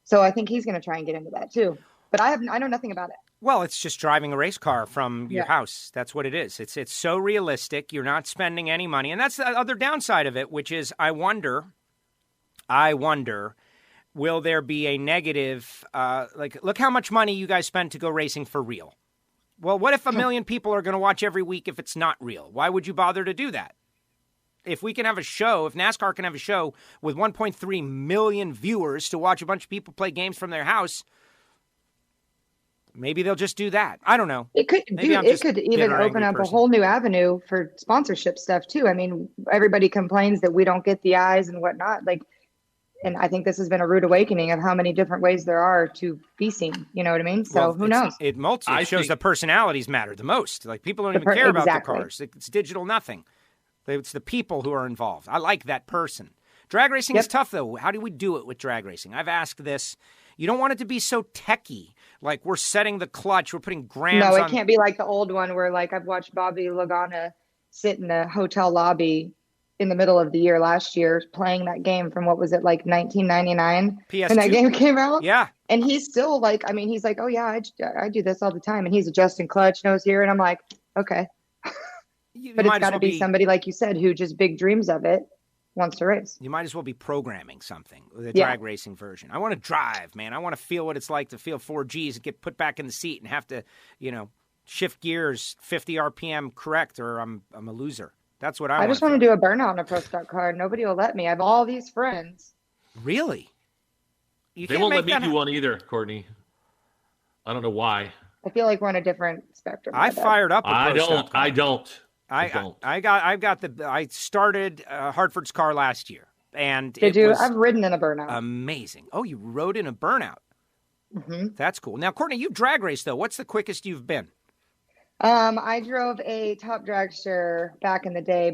so I think he's going to try and get into that too. But I know nothing about it. Well, it's just driving a race car from your house. That's what it is. It's so realistic. You're not spending any money. And that's the other downside of it, which is I wonder, will there be a negative, look how much money you guys spend to go racing for real. Well, what if 1 million people are going to watch every week if it's not real? Why would you bother to do that? If we can have a show, if NASCAR can have a show with 1.3 million viewers to watch a bunch of people play games from their house, maybe they'll just do that. I don't know. It could even open up a whole new avenue for sponsorship stuff too. I mean, everybody complains that we don't get the eyes and whatnot. And I think this has been a rude awakening of how many different ways there are to be seen. You know what I mean? So who knows? It shows the personalities matter the most. Like people don't even care about the cars. It's digital nothing. It's the people who are involved. I like that person. Drag racing is tough though. How do we do it with drag racing? I've asked this. You don't want it to be so techie. Like we're setting the clutch. We're putting grams on. No, it can't be like the old one where like I've watched Bobby Lagana sit in a hotel lobby in the middle of the year last year playing that game from what was it like 1999 PS2? When that game came out. Yeah. And he's still like, I mean, he's like, oh yeah, I do this all the time. And he's adjusting clutch nose here. And I'm like, okay. But it's got to be somebody like you said, who just big dreams of it, wants to race. You might as well be programming something with a drag racing version. I want to drive, man. I want to feel what it's like to feel 4Gs and get put back in the seat and have to, shift gears 50 RPM correct or I'm a loser. That's what I just want to do a burnout on a pro stock car. Nobody will let me. I have all these friends. Really? They won't let me do one either, Courtney. I don't know why. I feel like we're on a different spectrum. I fired up. I started Hartford's car last year, and I've ridden in a burnout. Amazing. Oh, you rode in a burnout. Mm-hmm. That's cool. Now, Courtney, you drag race though. What's the quickest you've been? I drove a top dragster back in the day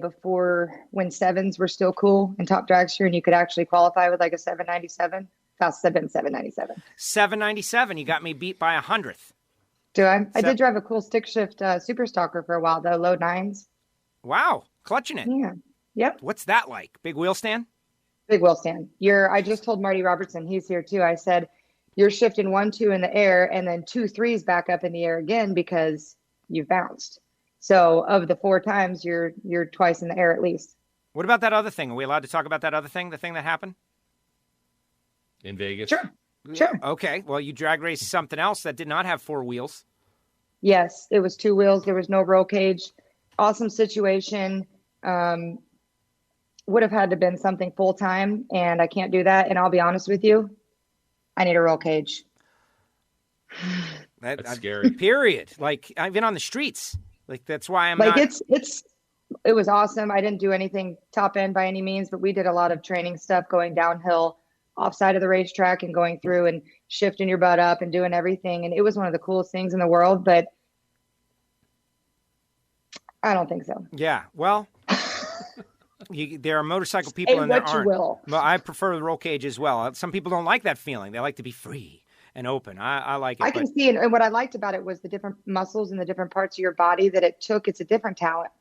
when sevens were still cool in top dragster, and you could actually qualify with like a 797. Fast 797. 797. You got me beat by 100th. Do I? I did drive a cool stick shift Super Stalker for a while though, low nines. Wow, clutching it. Yeah. Yep. What's that like? Big wheel stand? Big wheel stand. I just told Marty Robertson, he's here too. I said, you're shifting 1, 2 in the air and then 2, 3s back up in the air again because you've bounced. So of the 4 times, you're twice in the air at least. What about that other thing? Are we allowed to talk about that other thing? The thing that happened in Vegas? Sure. Okay. Well, you drag raced something else that did not have 4 wheels. Yes, it was 2 wheels. There was no roll cage. Awesome situation. Would have had to been something full time, and I can't do that. And I'll be honest with you, I need a roll cage. That's scary. Period. Like I've been on the streets. Like that's why I'm like not... it was awesome. I didn't do anything top end by any means, but we did a lot of training stuff going downhill offside of the racetrack and going through and shifting your butt up and doing everything. And it was one of the coolest things in the world. But I don't think so. Yeah, well, there are motorcycle people Say and there what you aren't. will. Well, I prefer the roll cage as well. Some people don't like that feeling. They like to be free and open. I like it. I can see, and what I liked about it was the different muscles and the different parts of your body that it took. It's a different talent.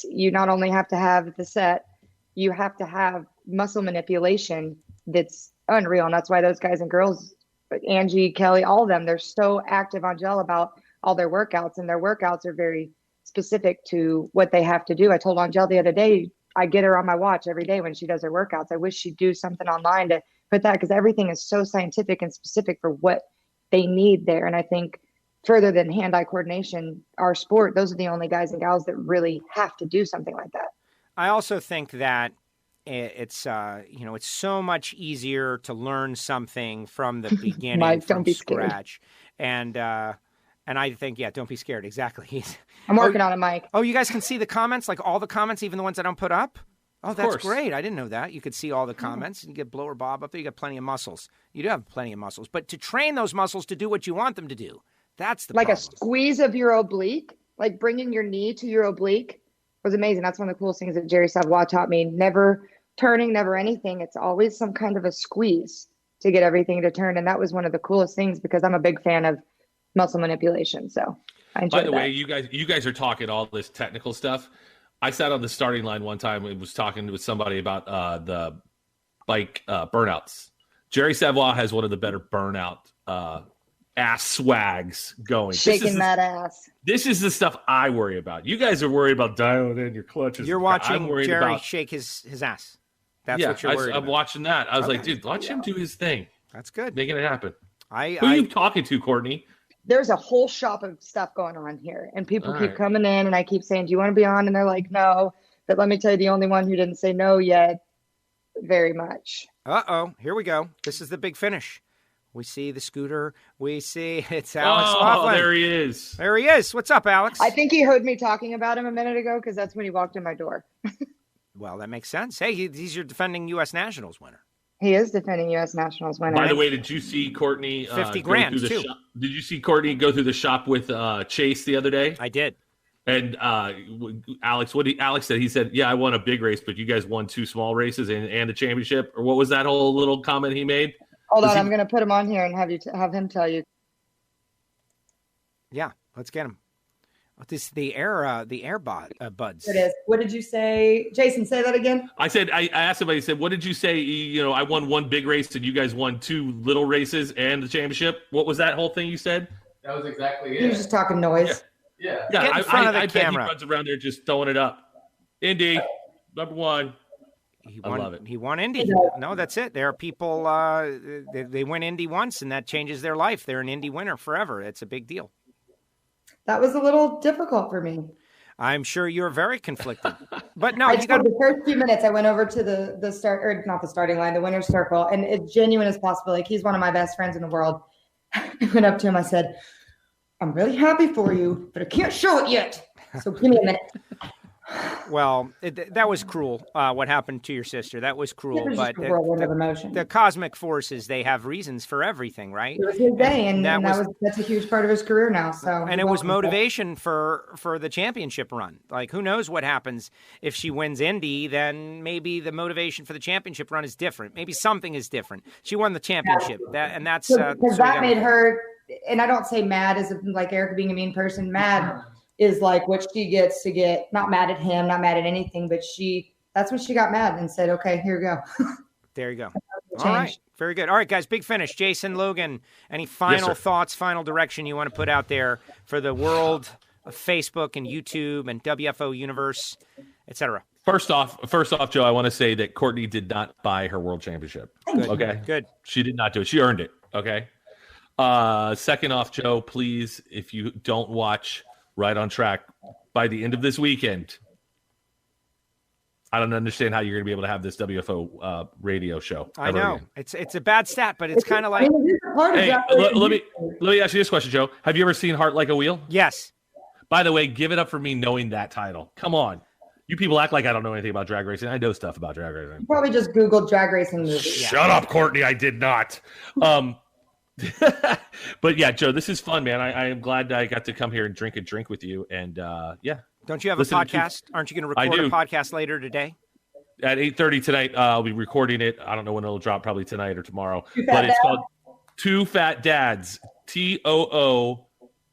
You not only have to have the set, you have to have muscle manipulation that's unreal. And that's why those guys and girls, Angie, Kelly, all of them, they're so active on gel about all their workouts, and their workouts are very specific to what they have to do. I told Angel the other day, I get her on my watch every day when she does her workouts. I wish she'd do something online to put that, because everything is so scientific and specific for what they need there. And I think further than hand-eye coordination, our sport, those are the only guys and gals that really have to do something like that. I also think that it's it's so much easier to learn something from the beginning, Mike, from don't be scratch, and I think don't be scared. Exactly. I'm working on it, Mike. Oh, you guys can see the comments, like all the comments, even the ones I don't put up. Oh, that's course. great. I didn't know that. You could see all the comments. And you get Blower Bob up there. You got plenty of muscles. You do have plenty of muscles, but to train those muscles to do what you want them to do, that's the like problem. a squeeze of your oblique, like bringing your knee to your oblique was amazing. That's one of the coolest things that Jerry Savoy taught me. Never turning, never anything. It's always some kind of a squeeze to get everything to turn. And that was one of the coolest things, because I'm a big fan of muscle manipulation. So I enjoyed By the that. way, you guys are talking all this technical stuff. I sat on the starting line one time and was talking with somebody about the bike burnouts. Jerry Savoy has one of the better burnout ass swags going. Shaking that ass. This is the stuff I worry about. You guys are worried about dialing in your clutches. You're watching Jerry shake his ass. That's what you're worried about. I'm watching that. I was like, dude, watch him do his thing. That's good. Making it happen. Who are I you talking to, Courtney? There's a whole shop of stuff going on here, and people All keep right. coming in, and I keep saying, do you want to be on? And they're like, no. But let me tell you, the only one who didn't say no yet, very much. Here we go. This is the big finish. We see the scooter. We see it's Alex Oh, Laughlin. there he is. There he is. What's up, Alex? I think he heard me talking about him a minute ago, because that's when he walked in my door. Well, that makes sense. Hey, he's your defending U.S. Nationals winner. He is defending U.S. Nationals winner. By the way, did you see Courtney 50 go grand, through the too. shop? Did you see Courtney go through the shop with Chase the other day? I did. And Alex, Alex said? He said, "Yeah, I won a big race, but you guys won 2 small races and the championship." Or what was that whole little comment he made? Hold on, I'm going to put him on here and have him tell you. Yeah, let's get him. This the air buds. It is. What did you say, Jason? Say that again. I said, I asked him. I said, "What did you say? I won 1 big race, and you guys won 2 little races and the championship." What was that whole thing you said? That was exactly it. He was just talking noise. Yeah. Get in front of the I camera. bet he runs around there just throwing it up. Indy, number 1. He I won, love it. He won Indy. No, that's it. There are people, they win Indy once, and that changes their life. They're an Indy winner forever. It's a big deal. That was a little difficult for me. I'm sure you're very conflicted. But no, I you got the first few minutes I went over to the start, or not the starting line, the winner's circle, and as genuine as possible. Like, he's one of my best friends in the world. I went up to him. I said, "I'm really happy for you, but I can't show it yet. So give me a minute." Well, that was cruel, what happened to your sister. That was cruel. It was But just a whirlwind of emotion. the cosmic forces, they have reasons for everything, right? It was his day, and that's a huge part of his career now. So, And it was motivation for the championship run. Like, who knows what happens if she wins Indy? Then maybe the motivation for the championship run is different. Maybe something is different. She won the championship, that's because that made her. And I don't say mad as like Erica being a mean person. Mad is like what she gets to get. Not mad at him, not mad at anything, but that's when she got mad and said, "Okay, here we go." There you go. All right. Very good. All right, guys, big finish. Jason, Logan, any final thoughts, final direction you want to put out there for the world of Facebook and YouTube and WFO Universe, etc.? First off, Joe, I want to say that Courtney did not buy her world championship. Good. Okay. Good. She did not do it. She earned it. Okay. Second off, Joe, please, if you don't watch Right on Track by the end of this weekend, I don't understand how you're going to be able to have this WFO radio show. I know again. it's a bad stat, but it's kind of like Hey, let me ask you this question, Joe. Have you ever seen Heart Like a Wheel? yes. By the way, give it up for me knowing that title. Come on. You people act like I don't know anything about drag racing. I know stuff about drag racing. You probably just Googled drag racing movies. Shut up, Courtney. I did not. But yeah, Joe, this is fun, man. I am glad I got to come here and drink a drink with you. And Don't you have Listen a to podcast? Aren't you going to I record a do. podcast later today? At 8:30 tonight, I'll be recording it. I don't know when it'll drop, probably tonight or tomorrow. But it's called Two Fat Dads, TOO,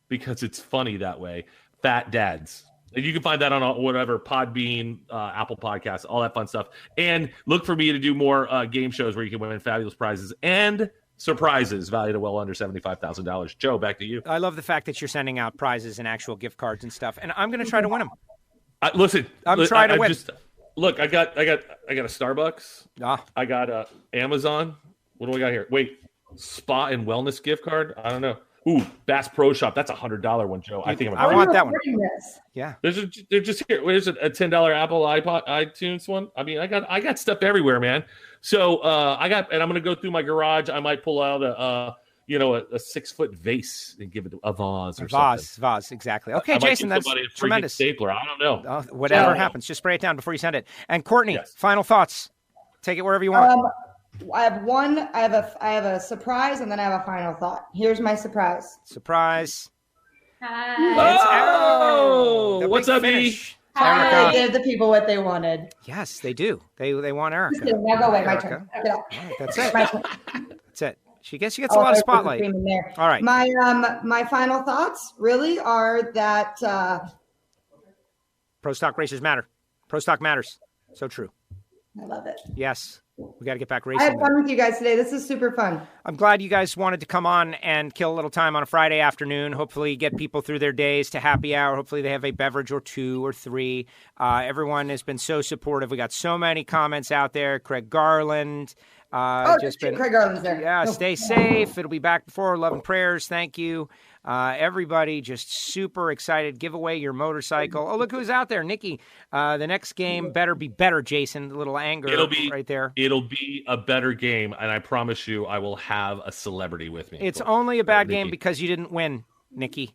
because it's funny that way. Fat Dads. And you can find that on whatever, Podbean, Apple Podcasts, all that fun stuff. And look for me to do more game shows where you can win fabulous prizes and surprises valued at well under $75,000. Joe, back to you. I love the fact that you're sending out prizes and actual gift cards and stuff, and I'm going to try to win them. Listen, I'm trying to win. Look, I got a Starbucks. Ah. I got Amazon. What do I got here? Wait, spa and wellness gift card. I don't know. Ooh, Bass Pro Shop. That's $100 one, Joe. I think I want that one. Yeah. They're just here. What is it? A $10 Apple iTunes one. I mean, I got stuff everywhere, man. So and I'm gonna go through my garage. I might pull out a 6-foot vase and give it a vase or something. Vase, exactly. Okay, Jason, that's tremendous. Stapler. I don't know. Whatever happens, just spray it down before you send it. And Courtney, Final thoughts. Take it wherever you want. I have one. I have a surprise, and then I have a final thought. Here's my surprise. Surprise. Hi. It's Erica. What's up, finish. Hi. I gave the people what they wanted. Yes, they do. They want Erica. Now go away. My Erica. turn. Get out. Right, that's it. My turn. That's it. She gets a lot of spotlight. There. All right. My final thoughts really are that Pro stock races matter. Pro stock matters. So true. I love it. Yes. We got to get back I racing. had fun with you guys today. This is super fun. I'm glad you guys wanted to come on and kill a little time on a Friday afternoon. Hopefully get people through their days to happy hour. Hopefully they have a beverage or 2 or 3. Everyone has been so supportive. We got so many comments out there. Craig Garland. Craig Garland's there. Yeah, stay safe. It'll be back before love and prayers. Thank you. Everybody just super excited. Give away your motorcycle. Oh, look who's out there. Nikki, the next game better be better, Jason. A little anger right there. It'll be a better game, and I promise you I will have a celebrity with me. It's only a bad game because you didn't win, Nikki.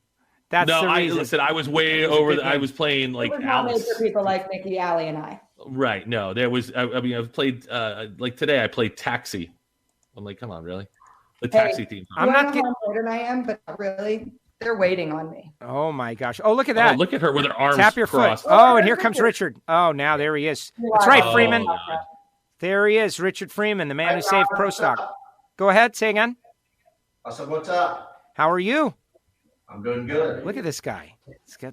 That's the reason. Listen, I was way over. I was playing like it was not made Alice. for people like Nikki, Allie, and I. Right. No, there was. I've played like today. I played Taxi. I'm like, come on, really? The Taxi theme. I'm not getting older than I am, but really, they're waiting on me. Oh my gosh! Oh, look at that! Look at her with her arms Tap your crossed. foot. Oh, and here comes Richard. Oh, now there he is. That's right, Freeman. There he is, Richard Freeman, the man who saved Pro Stock. Go ahead, say again. I said, what's up? How are you? I'm doing good. Look at this guy.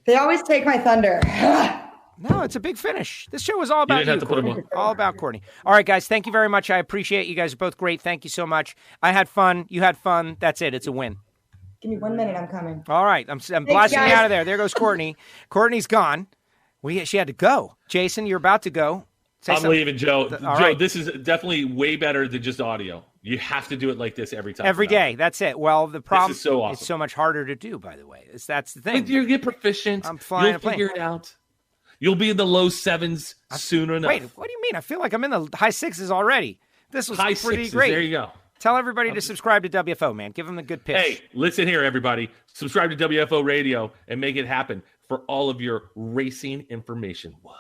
They always take my thunder. No, it's a big finish. This show is all about you, Courtney. All about Courtney. All right, guys, thank you very much. I appreciate you guys are both great. Thank you so much. I had fun. You had fun. That's it. It's a win. Give me 1 minute. I'm coming. All right. I'm blasting you out of there. There goes Courtney. Courtney's gone. She had to go. Jason, you're about to go. I'm leaving, Joe. Right. This is definitely way better than just audio. You have to do it like this every time. Every day. That's it. Well, the problem is so awesome. It's so much harder to do, by the way. That's the thing. But you get proficient. I'm flying You'll figure it out. You'll be in the low 7s sooner enough. Wait, what do you mean? I feel like I'm in the high 6s already. This was high pretty 6s, great. There you go. Tell everybody to subscribe to WFO, man. Give them the good pitch. Hey, listen here, everybody. Subscribe to WFO Radio and make it happen for all of your racing information. What?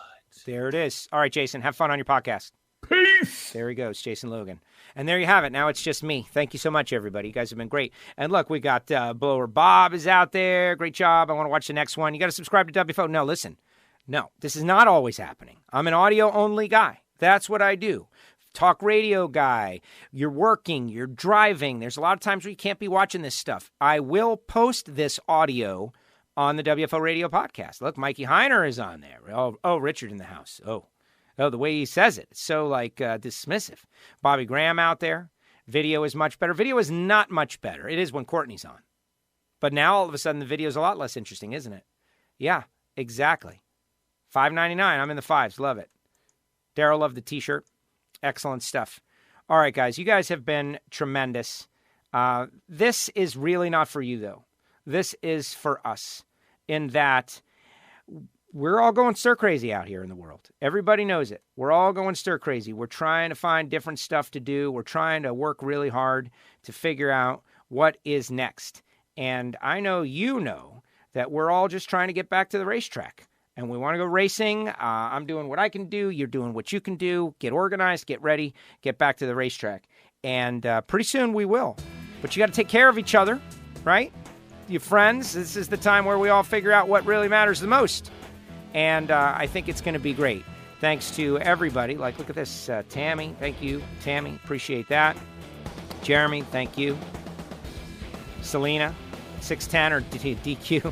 There it is. All right, Jason, have fun on your podcast. Peace. There he goes, Jason Logan. And there you have it. Now it's just me. Thank you so much, everybody. You guys have been great. And look, we got Blower Bob is out there. Great job. I want to watch the next one. You got to subscribe to WFO. No, listen. No, this is not always happening. I'm an audio-only guy. That's what I do. Talk radio guy. You're working. You're driving. There's a lot of times where you can't be watching this stuff. I will post this audio on the WFO Radio podcast. Look, Mikey Heiner is on there. Oh, Richard in the house. Oh, the way he says it. It's so, dismissive. Bobby Graham out there. Video is much better. Video is not much better. It is when Courtney's on. But now, all of a sudden, the video is a lot less interesting, isn't it? Yeah, exactly. $5.99. I'm in the 5s. Love it. Daryl loved the T-shirt. Excellent stuff. All right, guys. You guys have been tremendous. This is really not for you, though. This is for us in that we're all going stir crazy out here in the world. Everybody knows it. We're all going stir crazy. We're trying to find different stuff to do. We're trying to work really hard to figure out what is next. And I know you know that we're all just trying to get back to the racetrack. And we want to go racing. I'm doing what I can do. You're doing what you can do. Get organized, get ready, get back to the racetrack. And pretty soon we will. But you got to take care of each other, right? Your friends, this is the time where we all figure out what really matters the most. and I think it's going to be great. Thanks to everybody. Like, look at this. Tammy, thank you. Tammy, appreciate that. Jeremy, thank you. Selena, 610 or DQ.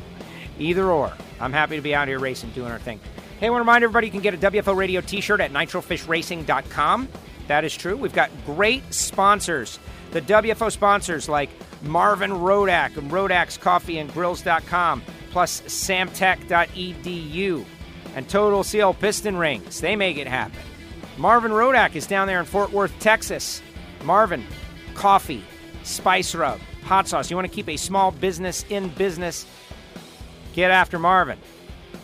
Either or. I'm happy to be out here racing, doing our thing. Hey, I want to remind everybody you can get a WFO Radio t-shirt at nitrofishracing.com. That is true. We've got great sponsors. The WFO sponsors like Marvin Rodak and Rodak's Coffee and Grills.com, plus samtech.edu and Total Seal Piston Rings. They make it happen. Marvin Rodak is down there in Fort Worth, Texas. Marvin, coffee, spice rub, hot sauce. You want to keep a small business in business? Get after Marvin.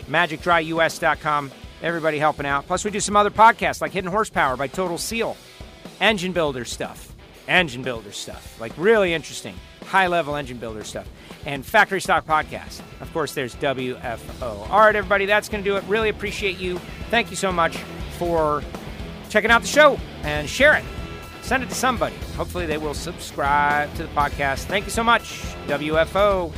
MagicDryUS.com. Everybody helping out. Plus, we do some other podcasts like Hidden Horsepower by Total Seal. Engine builder stuff. Like really interesting. High-level engine builder stuff. And Factory Stock Podcast. Of course, there's WFO. All right, everybody, that's going to do it. Really appreciate you. Thank you so much for checking out the show. And share it. Send it to somebody. Hopefully, they will subscribe to the podcast. Thank you so much. WFO.